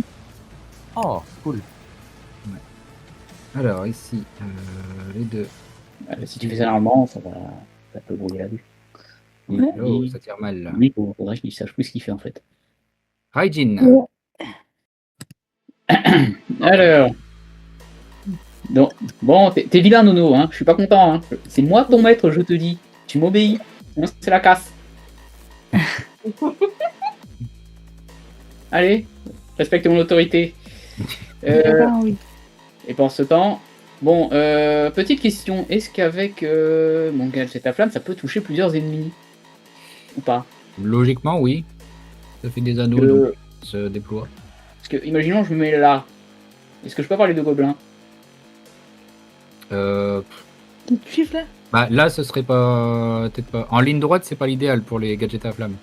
Oh, cool. Alors, ici, les deux. Si tu fais ça normalement, ça peut brouiller la vue. Oh, ça tire mal, là. Lui, faudrait qu'il sache plus ce qu'il fait en fait. Raijin. Alors. Donc, bon, t'es vilain, Nono, hein. Je suis pas content. Hein. C'est moi ton maître, je te dis. Tu m'obéis. Sinon, c'est la casse. Allez, respecte mon autorité. Oui. Et pendant ce temps, bon, petite question. Est-ce qu'avec mon gadget à flamme, ça peut toucher plusieurs ennemis? Ou pas? Logiquement, oui. Ça fait des anneaux, donc ça se déploie. Parce que, imaginons, je me mets là. Est-ce que je peux avoir les deux gobelins? Tu te suives là? Bah, là, ce serait pas. Peut-être pas. En ligne droite, c'est pas l'idéal pour les gadgets à flamme.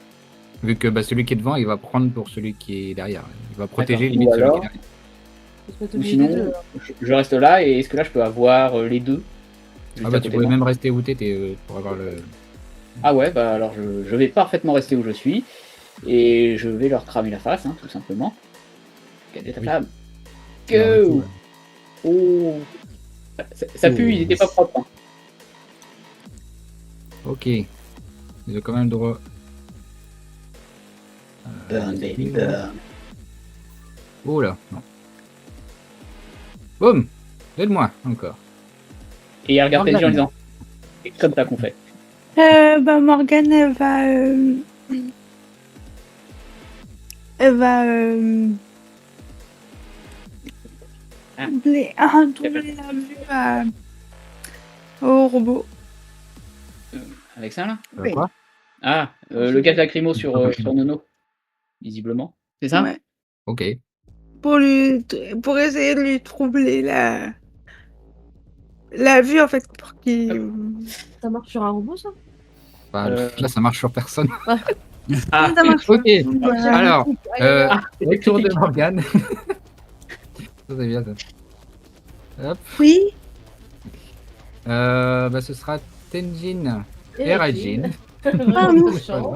Vu que bah, celui qui est devant, il va prendre pour celui qui est derrière. Il va protéger D'accord. limite Ou celui qui est alors, derrière. ou sinon, je reste là et est-ce que là je peux avoir les deux? Juste Ah à bah, côté tu de pouvais moi. même rester où t'étais pour avoir le. Ah ouais, bah alors je vais parfaitement rester où je suis et je vais leur cramer la face, hein, tout simplement. Gadget à Oui. flamme. Alors, du Go. coup, Oh, ça pue, il était pas propre. Hein. Ok. Ils ont quand même le droit. Burn, baby, burn. Oh là, non. Boum. Aide-moi, encore. Et il regarde Morgane. Tenji en disant c'est comme ça qu'on fait. Bah Morgane, elle va. Elle va. Doubler la vue au robot. Avec ça là? Oui. Quoi? Ah, le gaz lacrymo sur Nono, visiblement. C'est ça? Ouais. Ok. Pour essayer de lui troubler la vue en fait pour qu'il. Ça marche sur un robot, ça? Bah, Euh. là, ça marche sur personne. Ah, Ça marche Ok. pas. Alors, Ah, retour de critique. Morgane. Ça, c'est bien ça. Hop. Oui. Bah, ce sera Tenjin et Raijin. Vraiment méchant.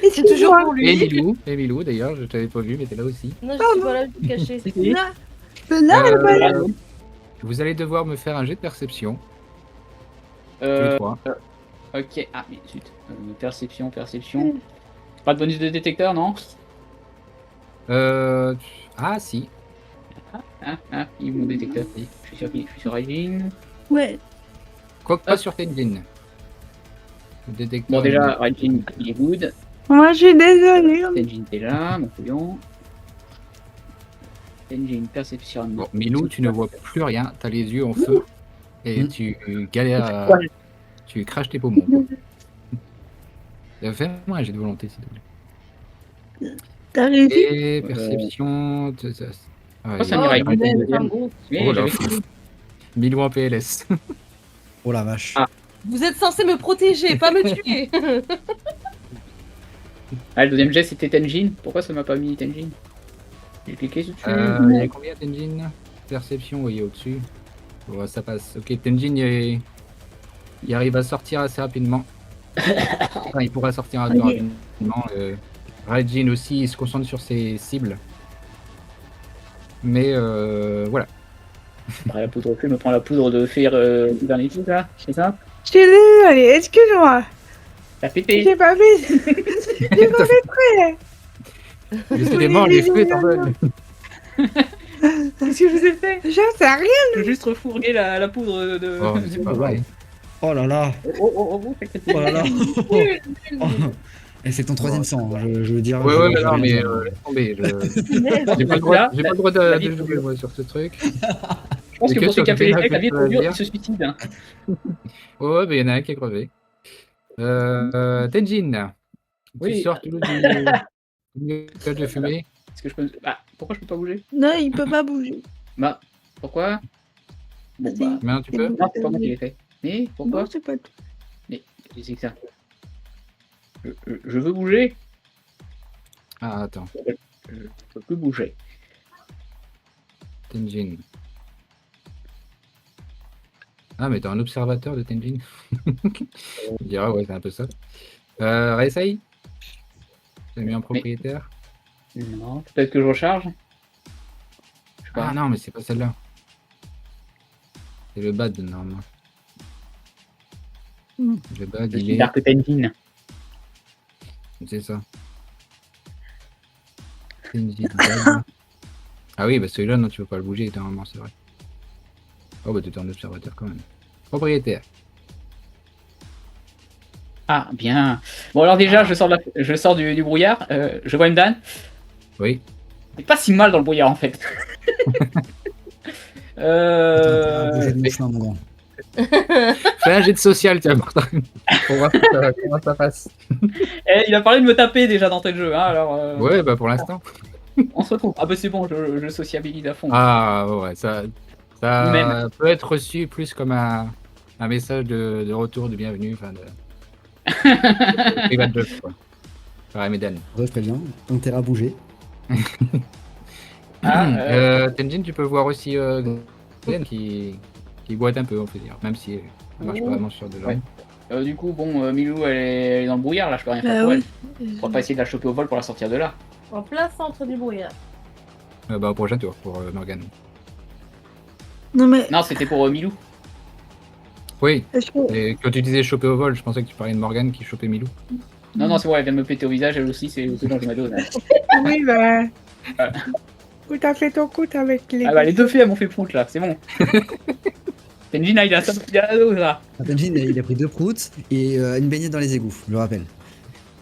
Et C'est toujours pour Et lui. Milou. Et Milou, d'ailleurs, je t'avais pas vu, mais t'es là aussi. Non, je suis pas là, je suis caché. Là, elle est pas là. Vous allez devoir me faire un jet de perception, tous les trois. Ok, ah, mais zut. Perception. Pas de bonus de détecteur, non? Ah, si. Il est mon détecteur. Je suis sur Raijin. Ouais. Quoique pas Hop. sur Tenjin. Le détecteur. Bon, déjà, Raijin, il est good. Moi, je suis désolée. Tenjin, t'es là, mon couillon. Tenjin, perception. Bon, Milou, tu ne vois plus rien, t'as les yeux en feu et tu galères à... Ouais. Tu craches tes poumons. Fais-moi un jet de volonté, s'il te plaît. T'as réussi? Et perception... Ah, ça il y a- m'irait il y a- bien. Deuxième. Mais Oh là. j'avais- Milou en PLS. oh la vache. Ah. Vous êtes censé me protéger, pas me tuer. Ah, le deuxième jet c'était Tenjin. Pourquoi ça m'a pas mis Tenjin? J'ai cliqué dessus. Il y a combien Tenjin? Perception, oui, au-dessus. Ouais, ça passe. Ok, Tenjin, il arrive à sortir assez rapidement. Enfin, il pourra sortir assez rapidement. Raijin aussi, il se concentre sur ses cibles. Mais voilà. La poudre je me prends la poudre de fer du dernier truc là, c'est ça? Je suis désolée, excuse-moi. T'as pété. J'ai pas fait. J'ai pas fait prêt. Décidément, les feux t'envolent. Qu'est-ce que je vous ai fait? Je sais rien. J'ai juste refourgué la poudre de. Oh, mais c'est pas vrai. Oh là là. Oh, Oh là là. Oh. Et c'est ton troisième sang, hein, je veux dire. Ouais, je- non, mais je- laisse tomber. Merde. J'ai pas le droit, j'ai pas le droit La de vie jouer moi sur ce truc. Je pense que Et pour ceux qui a fait sur l'échec, la vie est Xena, trop dure, que il se suicide. Hein. Ouais, mais il y en a un qui est crevé. Tenjin, Oui. tu sors tout du nuage de fumée. Est-ce que je peux. Ah, pourquoi je peux pas bouger? Non, il peut pas bouger. Bah, pourquoi? Bon, Si. bah. Maintenant, tu peux. Non, c'est pas moi qui l'ai fait. Mais pourquoi? Non, c'est pas tout. Mais qu'est-ce que c'est que ça? Je veux bouger. Ah, attends. Je peux plus bouger. Tenjin. Ah, mais t'es un observateur de Tenjin. Je dirais, ouais, c'est un peu ça. Réessaye. T'as mis en propriétaire. Non, peut-être que je recharge. Je sais pas. Ah non, mais c'est pas celle-là. C'est le bad, normalement. Le bad, Je il suis est... Dark Tenjin. C'est ça. Tenjin bad. Ah oui, bah celui-là, non, tu peux pas le bouger, normalement, c'est vrai. Oh, bah t'es un observateur quand même. Propriétaire. Ah, bien. Bon, alors déjà, je sors du brouillard. Je vois Mdan. Oui. C'est pas si mal dans le brouillard, en fait. Bouger de mon chemin, mon grand. Fais un jet de social, tiens, pour voir comment ça passe. Il a parlé de me taper déjà dans tel jeu, hein, alors... Ouais, bah pour l'instant. On se retrouve. Ah bah c'est bon, je sociabilise à fond. Ah ouais, ça Même. peut être reçu plus comme un message de retour, de bienvenue, enfin de private joke, quoi. Par Medan. Ouais, très bien. Donc t'es à bouger. Tenjin, tu peux voir aussi Glenn qui boite un peu, on peut dire, même si elle marche pas vraiment sur de jambes. Ouais. Du coup, bon, Milou, elle est dans le brouillard, là, je peux rien faire pour elle. On va pas essayer de la choper au vol pour la sortir de là. En plein centre du brouillard. Bah, au prochain tour pour Morgane. Non, mais Non, c'était pour Milou. Oui, est-ce que... et quand tu disais choper au vol, je pensais que tu parlais de Morgane qui chopait Milou. Non, non, c'est bon, elle vient de me péter au visage, elle aussi, c'est dans le mados. Oui, bah... Où t'as fait ton coup avec les... Ah bah, les deux filles, elles m'ont fait prout, là, c'est bon. Tenjin, il a ça, il a la dose, là. Tenjin, il a pris 2 proutes et une baignade dans les égouts, je le rappelle.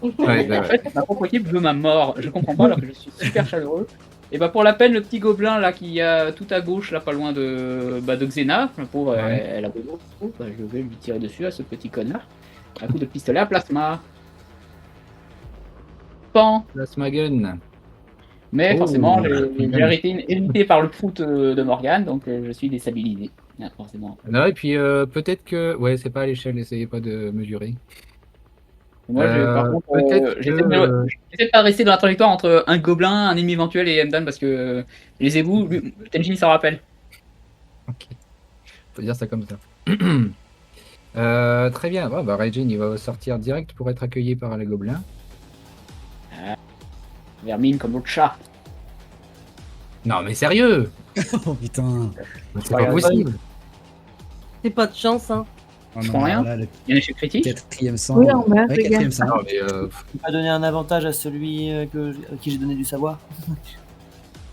Ouais, bah, En fait, ma propre équipe veut ma mort. Je comprends pas alors que je suis super chaleureux. Et bah pour la peine, le petit gobelin là qui a tout à gauche, là pas loin de Xena, la pauvre, Ouais. elle a besoin. Bah, je vais lui tirer dessus à ce petit connard. Un coup de pistolet à plasma. Pan. Plasma gun. Mais Oh. forcément, j'ai été évité par le prout de Morgane, donc je suis déstabilisé. Ah, forcément. Non, et puis peut-être que... Ouais, c'est pas à l'échelle, essayez pas de mesurer. Moi, par contre, peut-être j'essaie que... de pas rester dans la trajectoire entre un gobelin, un ennemi éventuel et Mdan parce que les égouts, Tenjin s'en rappelle. Ok. Faut dire ça comme ça. Très bien. Oh, bah, Raijin, il va sortir direct pour être accueilli par les gobelins. Vermine comme l'autre chat. Non, mais sérieux! Oh putain. C'est pas Regarde, possible! C'est pas de chance, hein. Oh Je non, prends rien. là, le Il y a un échec critique. 4ème sang. Oui, en bas, Ouais, les gars. 4ème sang. Non, mais Tu vas donner un avantage à celui à qui j'ai donné du savoir.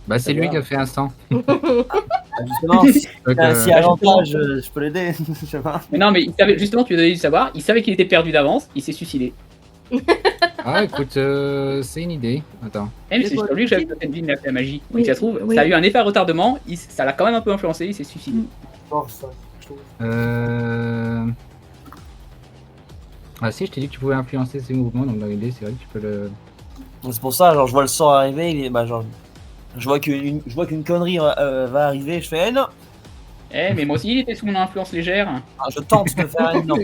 bah, c'est lui qui a fait un 100. Ah, justement, si Donc, si avantage, je peux l'aider. Je sais pas. Mais non, mais il savait, justement, tu lui as donné du savoir. Il savait qu'il était perdu d'avance. Il s'est suicidé. Ah, écoute, c'est une idée. Attends. Eh, mais C'est c'est quoi, sur lui que j'avais le fait une la magie. Oui, Donc, ça se trouve, oui. ça a eu un effet à retardement. Ça l'a quand même un peu influencé. Il s'est suicidé. Ah si, je t'ai dit que tu pouvais influencer ses mouvements, donc dans l'idée, c'est vrai que tu peux le... Donc, c'est pour ça, genre, je vois le sort arriver, genre, je vois qu'une connerie va arriver, je fais non, Eh, mais moi aussi, il était sous mon influence légère. ah, je tente de faire un non.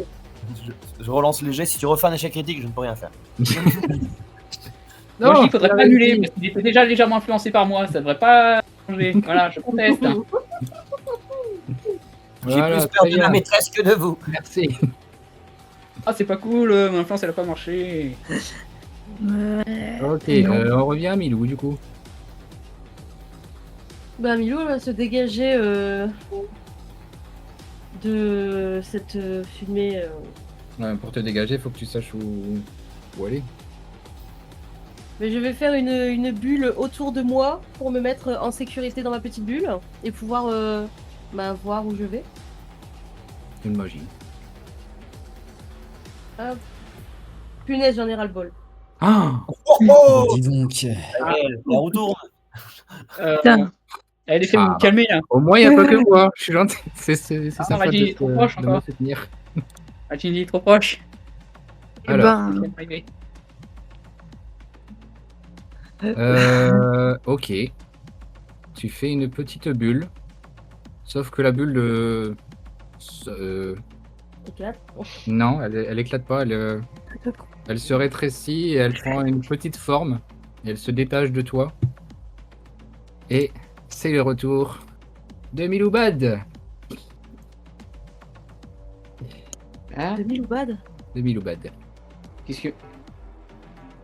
Je relance le jet, si tu refais un échec critique, je ne peux rien faire. Moi, je dis qu'il faudrait tu pas l'avais annuler. dit. Parce qu'il était déjà légèrement influencé par moi. Ça devrait pas changer. Voilà, je conteste. J'ai Voilà, plus peur très de ma bien. maîtresse que de vous. Merci. Ah, c'est pas cool. Mon influence, elle a pas marché. Ok, Non. on revient à Milou, du coup. Bah Milou elle va se dégager de cette fumée. Pour te dégager, faut que tu saches où aller. Mais je vais faire une bulle autour de moi pour me mettre en sécurité dans ma petite bulle et pouvoir voir où je vais. C'est une magie. Hop. Punaise, j'en ai ras le bol. Ah! Oh, dis donc. La roue tourne. Putain. Elle est fait Ah, me calmer là. Au moins, il n'y a pas que moi. Je suis gentil. C'est Ah, sa faute Reggie, de, il est trop proche de me encore. soutenir. Ah, tu me dis trop proche. Eh Alors. ben, Ok. Tu fais une petite bulle. Sauf que la bulle... Éclate. non, elle éclate pas. Elle se rétrécit et elle prend une petite forme. Elle se détache de toi. Et c'est le retour de Miloubad. Ah, 2000 ou bad? De Miloubad. qu'est-ce que.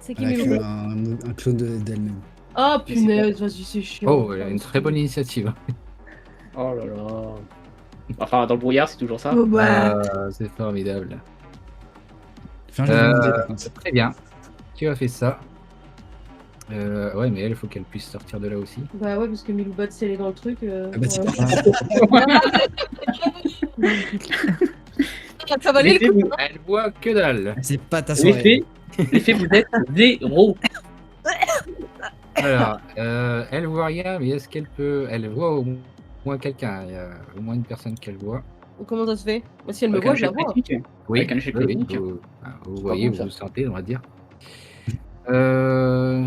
C'est qui Elle a créé Miloubad? un clone d'elle-même. Oh punaise, vas-y, c'est chiant. Oh, elle a une très bonne initiative. Oh là là. Enfin, dans le brouillard, c'est toujours ça. Oh, bah, C'est formidable. Fais un jeu de dé, par contre. Très bien. Tu as fait ça. Ouais, mais elle, il faut qu'elle puisse sortir de là aussi. Bah ouais, parce que Miloubad, si elle est dans le truc. Ah bah, c'est ouais. pas Ça valait le coup. Elle voit que dalle. c'est pas ta soirée. L'effet, vous êtes 0. Alors, elle voit rien, mais est-ce qu'elle peut... Elle voit au moins quelqu'un. Il y a au moins une personne qu'elle voit. Comment ça se fait? Bah, si elle me Avec voit, un je la jet vois. critique. Oui, Avec un échec oui, critique. vous voyez, bon, ça. vous sentez, on va dire. Euh...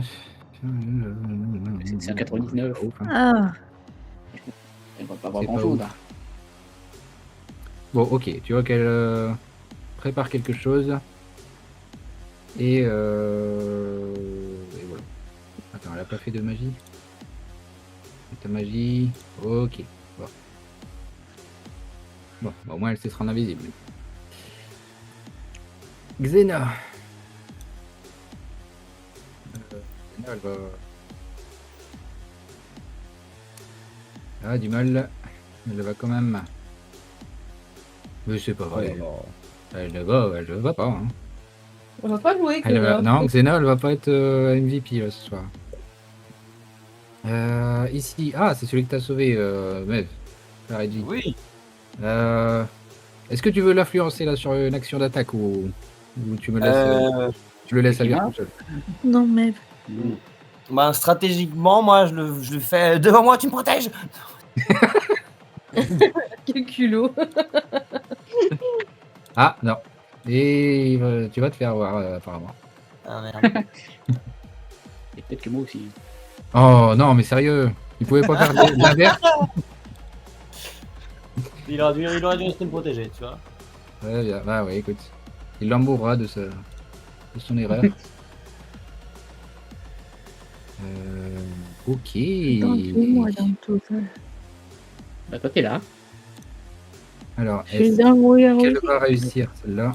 C'est un 99. Ouf, hein. ah, Elle va pas avoir C'est pas grand-chose. ouf. Bon, ok, tu vois qu'elle prépare quelque chose. Et voilà. Attends, elle a pas fait de magie? Ta magie. Ok. Bon. Bon, bah, au moins elle se rendre invisible. Xena. Xena, elle va. Elle a du mal. Elle va quand même. Mais c'est pas vrai. Elle ne va pas. Hein. On va pas jouer. Elle va... Non, Xena, elle va pas être MVP là, ce soir. Ici. Ah, c'est celui que t'as sauvé, Mev. La Reggie. Oui. Est-ce que tu veux l'influencer là sur une action d'attaque ou tu me laisses tu le laisses agir tout seul? non, mais. Bah, stratégiquement, moi, je le fais devant moi, tu me protèges. Quel culot. Ah non. Et tu vas te faire avoir apparemment. Ah merde. Et peut-être que moi aussi. Oh non, mais sérieux, il pouvait pas faire l'inverse. Il aurait dû rester me protéger, tu vois. Ouais, bien. Bah oui, écoute, il l'embourra de son erreur. Ok. Moi dans tout ça. Bah, toi, t'es là. Alors, Je suis est-ce dans le brouillard qu'elle aussi. va réussir celle-là?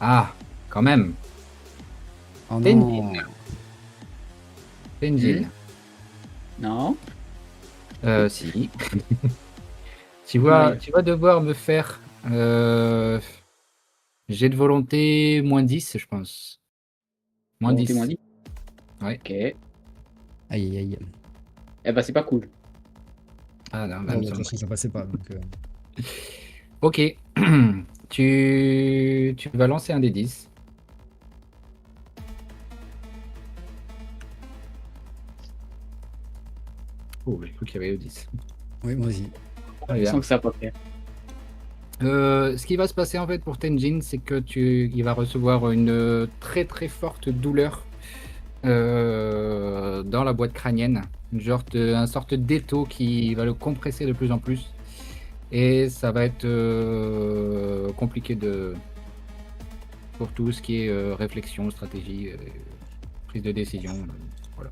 Ah, quand même. Oh Tenjin. non. Tenjin. Non. Si. Tu vas devoir me faire jet de volonté moins 10, je pense. Moins Volonté 10. moins 10. Ouais. Ok. Aïe, aïe, aïe. Eh bah, c'est pas cool. Ah non, Non, même de ça. toute façon, ça passait pas. Donc, Ok. tu vas lancer un des 10. Oh, j'ai cru qu'il y avait eu 10. Oui, moi aussi. Très Je bien. sens que ça va pas faire. Ce qui va se passer en fait pour Tenjin, c'est que il va recevoir une très très forte douleur dans la boîte crânienne, un sorte d'étau qui va le compresser de plus en plus, et ça va être compliqué pour tout ce qui est réflexion, stratégie, prise de décision, voilà,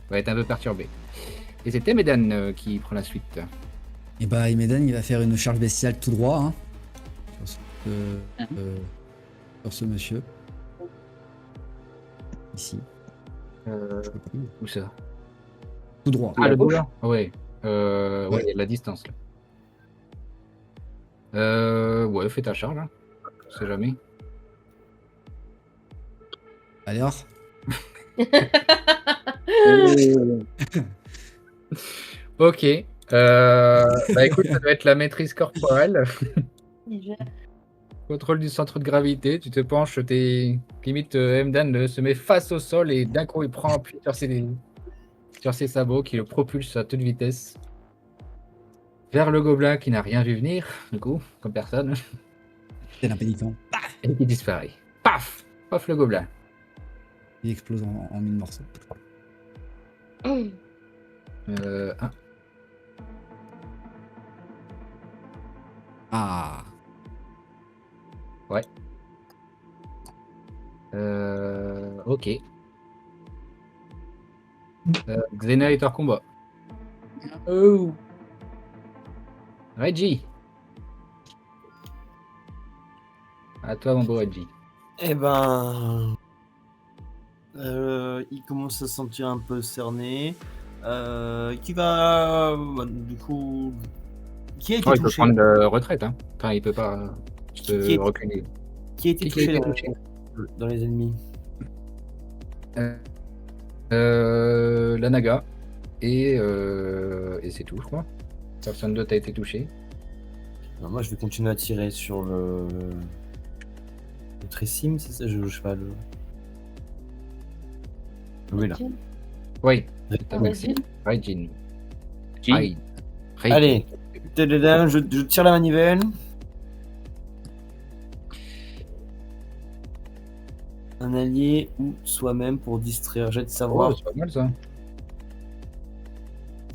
va être un peu perturbé. Et c'était Medan qui prend la suite. Et bah, Imedan, il va faire une charge bestiale tout droit. Hein, sur ce monsieur. Ici. Je peux pas dire. Où ça? Tout droit. Ah, le gauche. boulot. Ouais. Ouais, Ouais. il y a de la distance là. Ouais, fais ta charge, hein. On sait jamais. Alors. Ok. Bah écoute, ça doit être la maîtrise corporelle. Contrôle du centre de gravité. Tu te penches, limite Emdan se met face au sol et d'un coup il prend appui sur ses sabots qui le propulsent à toute vitesse vers le gobelin qui n'a rien vu venir, du coup, comme personne, C'est impénitent. et qui disparaît. Paf! Paf le gobelin. Il explose en 1000 morceaux. Ah. Ah. Ok. Xena est hors combat. Oh. Reggie. À toi, mon beau Reggie. Eh ben. Il commence à se sentir un peu cerné. Qui va. Du coup. Qui a été Oh, il peut touché prendre retraite. Hein. Enfin, il peut pas Qui est- reculer. Qui a été Qui a touché, été touché dans les ennemis? La Naga. Et c'est tout, je crois. Personne d'autre a été touché. Non, moi, je vais continuer à tirer sur le Tressim, c'est ça? Je sais pas. Oui, là. Oui. Reggie. Raijin. Jean. Raijin. Allez. Tadadam, je tire la manivelle. Un allié ou soi-même pour distraire. Jet de savoir. Oh, c'est pas mal ça.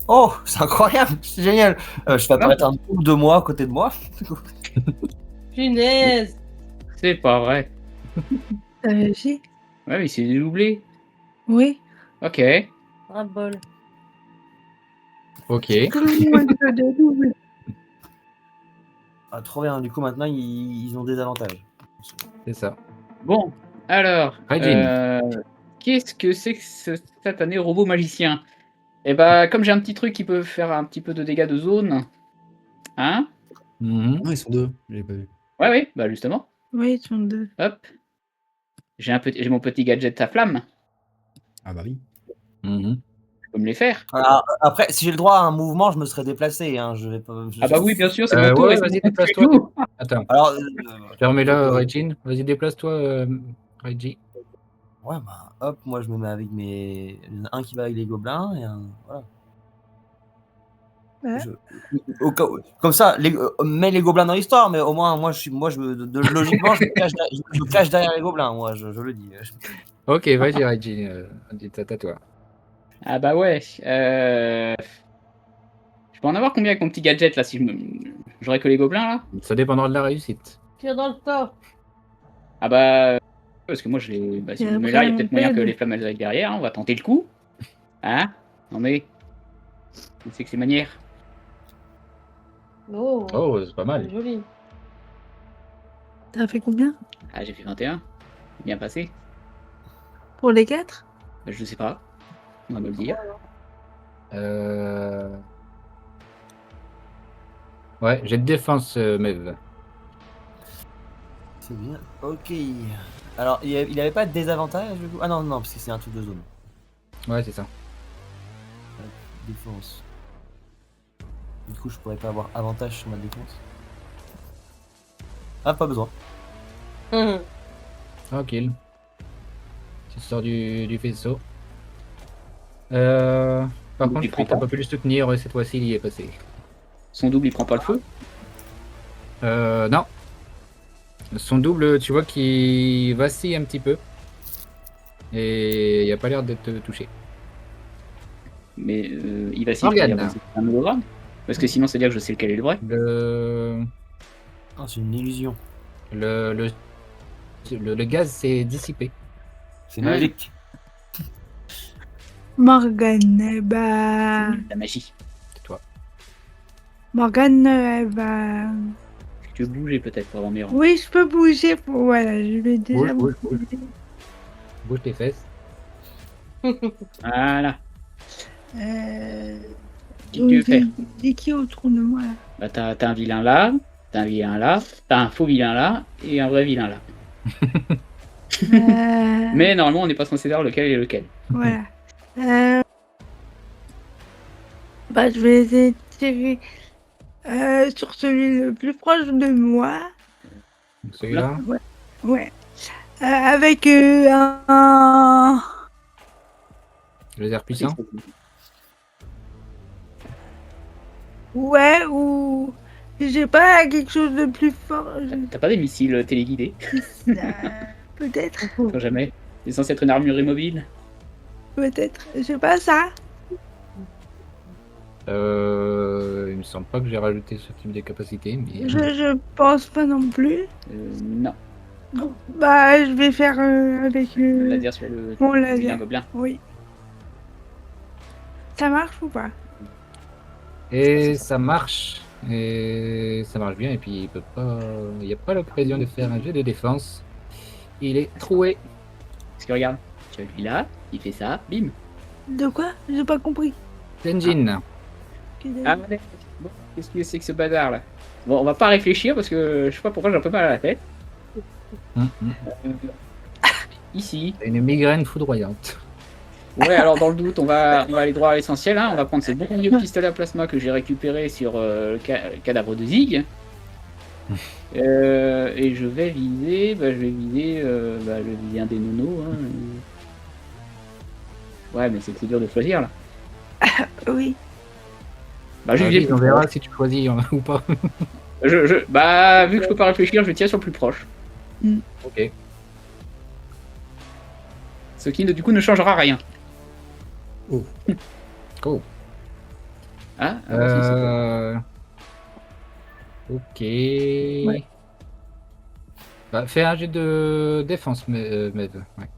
Oh, c'est incroyable, c'est génial. Je fais apparaître un groupe de moi à côté de moi. Punaise. C'est pas vrai. J'ai. Ouais, mais c'est doublé. Oui. Ok. Un bol. Ok. Ah, trop bien. Du coup, maintenant, ils ont des avantages. C'est ça. Bon, alors, Raijin. qu'est-ce que c'est que ce satané robot magicien? Eh bah, comme j'ai un petit truc qui peut faire un petit peu de dégâts de zone, hein? Mhm. Non, ils sont deux, je l'ai pas vu. Ouais, oui, bah justement, Oui, ils sont deux. hop. J'ai mon petit gadget à flamme, Ah bah oui. Mhm. je peux me les faire. Alors, après, si j'ai le droit à un mouvement, je me serais déplacé. Hein. Je vais pas. Ah bah oui, bien sûr, c'est mon tour. Ouais, et c'est vas-y, mon tour déplace-toi. chez nous. Attends, Alors, fermez-la, donc, Raijin. Vas-y, déplace-toi, Reggie. ouais, bah, hop, moi je me mets avec mes. Un qui va avec les gobelins et un. Voilà. Ouais. Comme ça, mets les gobelins dans l'histoire, mais au moins, logiquement, je me cache derrière les gobelins, moi, je le dis. Ok, vas-y, Reggie. C'est à toi. Ah bah ouais. Je peux en avoir combien avec mon petit gadget là si j'aurais que les gobelins là? Ça dépendra de la réussite. Tire dans le tas. Ah bah. Parce que moi je les. Bah, si Et je me mets après, là, il y a on peut-être moyen que t'aide. les flammes elles aillent derrière. Hein, on va tenter le coup. Hein? Non mais. C'est que ces manières. Oh, Oh, c'est pas mal. joli. T'as fait combien? Ah, j'ai fait 21. Bien passé. Pour les 4? Bah, je sais pas. On va me le dire. Ouais, j'ai de défense, Mev. C'est bien. Ok. Alors, il avait pas de désavantage du coup? Ah non, non, parce que c'est un truc de zone. Ouais, c'est ça. Défense. Du coup, je pourrais pas avoir avantage sur ma défense. Ah, pas besoin. Tranquille. Tu sors du faisceau. Par Donc, contre, il prend t'as pas. pas pu le soutenir, cette fois-ci, il y est passé. Son double il prend pas le feu. Non. Son double, tu vois qu'il vacille un petit peu. Et il a pas l'air d'être touché. Mais il va s'y Morgane. faire un hologramme. Parce que sinon, c'est-à-dire que je sais lequel est le vrai. Ah, c'est une illusion. Le gaz s'est dissipé. C'est magique. Morgane, bah. La magie. C'est toi. Morgane, elle va. Tu veux bouger peut-être pour avoir mes rangs. Oui, je peux bouger. Voilà, je vais déjà Bouge, bouger. Bouge tes fesses. Voilà. Qui donc, tu veux faire? dis qui autour de moi là? Bah, t'as un vilain là, t'as un vilain là, t'as un faux vilain là et un vrai vilain là. Mais normalement, on n'est pas censé savoir lequel est lequel. Voilà. Bah, je vais essayer de tirer sur celui le plus proche de moi. Celui-là. Ouais. Avec un. Laser puissant. Ouais, ou. J'ai pas quelque chose de plus fort. T'as pas des missiles téléguidés? Peut-être. Quand jamais. C'est censé être une armure immobile. Peut-être. Je sais pas ça. Il me semble pas que j'ai rajouté ce type de capacité, mais. Je pense pas non plus. Non. Bah, je vais faire avec Le laser sur le mon vilain laser. gobelin. Oui. Ça marche ou pas? Et ça marche. Et ça marche bien. Et puis, il peut pas. Il n'y a pas l'occasion de faire un jet de défense. Il est troué. Parce que regarde, tu as lui là, il fait ça, bim. De quoi? J'ai pas compris. Tenjin. Ah, allez. Bon, qu'est-ce que c'est que ce bazar là? Bon, on va pas réfléchir parce que je sais pas pourquoi j'ai un peu mal à la tête. Ici. T'as une migraine foudroyante. Ouais, alors dans le doute, on va aller droit à l'essentiel. Hein. On va prendre ces bons vieux pistolets à plasma que j'ai récupérés sur le cadavre de Zig. Et je vais viser, je vais viser un des nonos. Hein. Ouais, mais c'est dur de choisir là. Oui. Bah, je vais viser on le plus verra proche. si tu choisis ou pas. Bah, vu que je peux pas réfléchir, je tire sur le plus proche. Ok. Ce qui du coup ne changera rien. Oh. Cool. Ah, alors, si, c'est bon. Ok. Bah, fais un jet de défense, Mev. Ouais.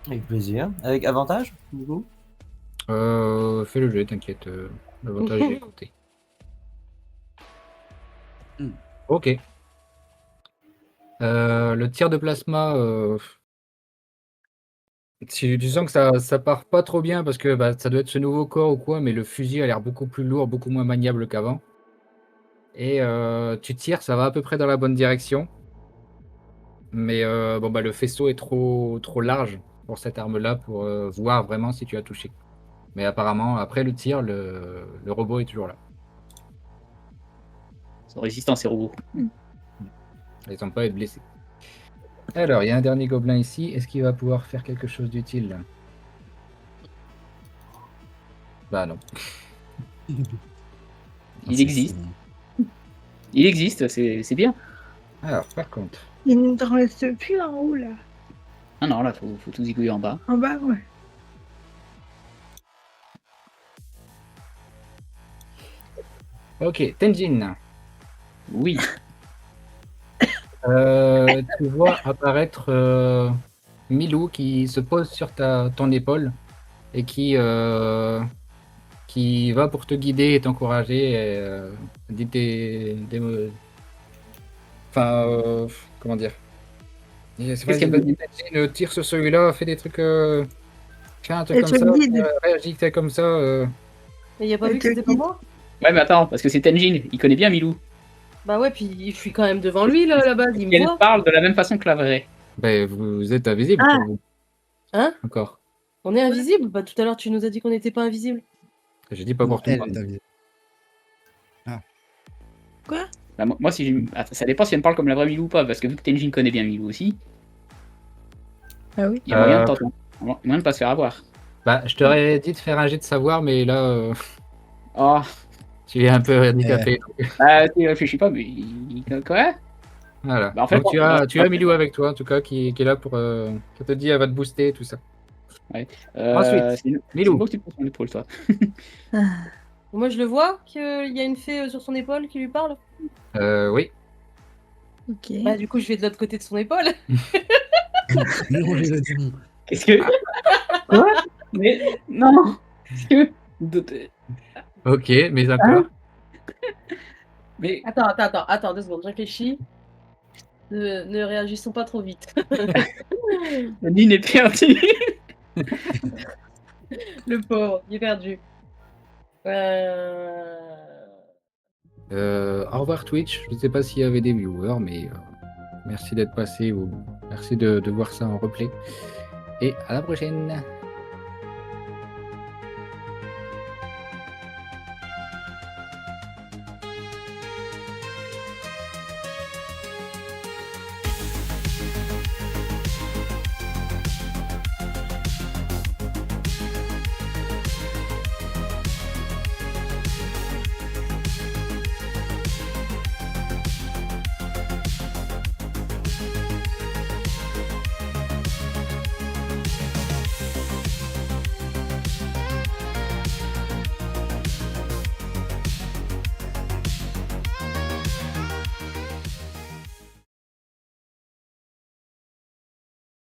Avec plaisir. Avec avantage, du coup. Fais le jet, t'inquiète. L'avantage est compté. Ok. Le tir de plasma, tu sens que ça part pas trop bien parce que ça doit être ce nouveau corps ou quoi, mais le fusil a l'air beaucoup plus lourd, beaucoup moins maniable qu'avant. Et tu tires, ça va à peu près dans la bonne direction. Mais le faisceau est trop large pour cette arme-là pour voir vraiment si tu as touché. Mais apparemment, après le tir, le robot est toujours là. Ils sont résistants ces robots. Ils semblent pas être blessés. Alors, il y a un dernier gobelin ici. Est-ce qu'il va pouvoir faire quelque chose d'utile? Bah non. Il existe. Il existe, c'est bien. Alors, par contre, Il ne t'en reste plus en haut là. Ah non, là, faut tout zigouiller en bas. En bas, ouais. ok, Tenjin. Oui. Tu vois apparaître Milou qui se pose sur ton épaule et qui va pour te guider et t'encourager et dit des mots. Enfin, comment dire? Qu'est-ce qu'elle me dit? Tenjin, tire sur celui-là, fais des trucs. Fais un truc Elle comme te ça, guide. réagis comme ça. Mais il a pas vu que c'était pas moi? Ouais, mais attends, parce que c'est Tenjin, il connaît bien Milou. Bah ouais, puis je suis quand même devant lui là, là-bas, il me Elle voit. parle de la même façon que la vraie. Ben, vous êtes invisible Ah. pour vous. Hein? Encore. On est invisible? Bah tout à l'heure tu nous as dit qu'on n'était pas invisible. J'ai dit pas Non, pour tout le elle monde. est invisible. Bah, moi, si attends, ça dépend si elle me parle comme la vraie Milou ou pas, parce que vu que Tenjin connaît bien Milou aussi, Ah oui. il y a moyen de t'entendre. Moyen de pas se faire avoir. Bah, je t'aurais dit de faire un jet de savoir, mais là, Oh, tu es un peu handicapé. tu réfléchis pas, mais quoi? Voilà. Bah, en fait, Donc tu as Milou avec toi, en tout cas, qui est là pour qui te dit elle va te booster, tout ça. Ensuite, c'est Milou. beau que tu prends son épaule, toi. Moi je le vois qu'il y a une fée sur son épaule qui lui parle. Oui. Ok. Bah du coup je vais de l'autre côté de son épaule. Mélangez le démon. Qu'est-ce que. Quoi? Mais non! Qu'est-ce que. Ok, mais encore. Mais. Attends 2 secondes, je réfléchis. Ne réagissons pas trop vite. Nine est perdu! Le pauvre, il est perdu. Au revoir Twitch. Je ne sais pas s'il y avait des viewers, mais merci d'être passé ou merci de voir ça en replay. Et à la prochaine.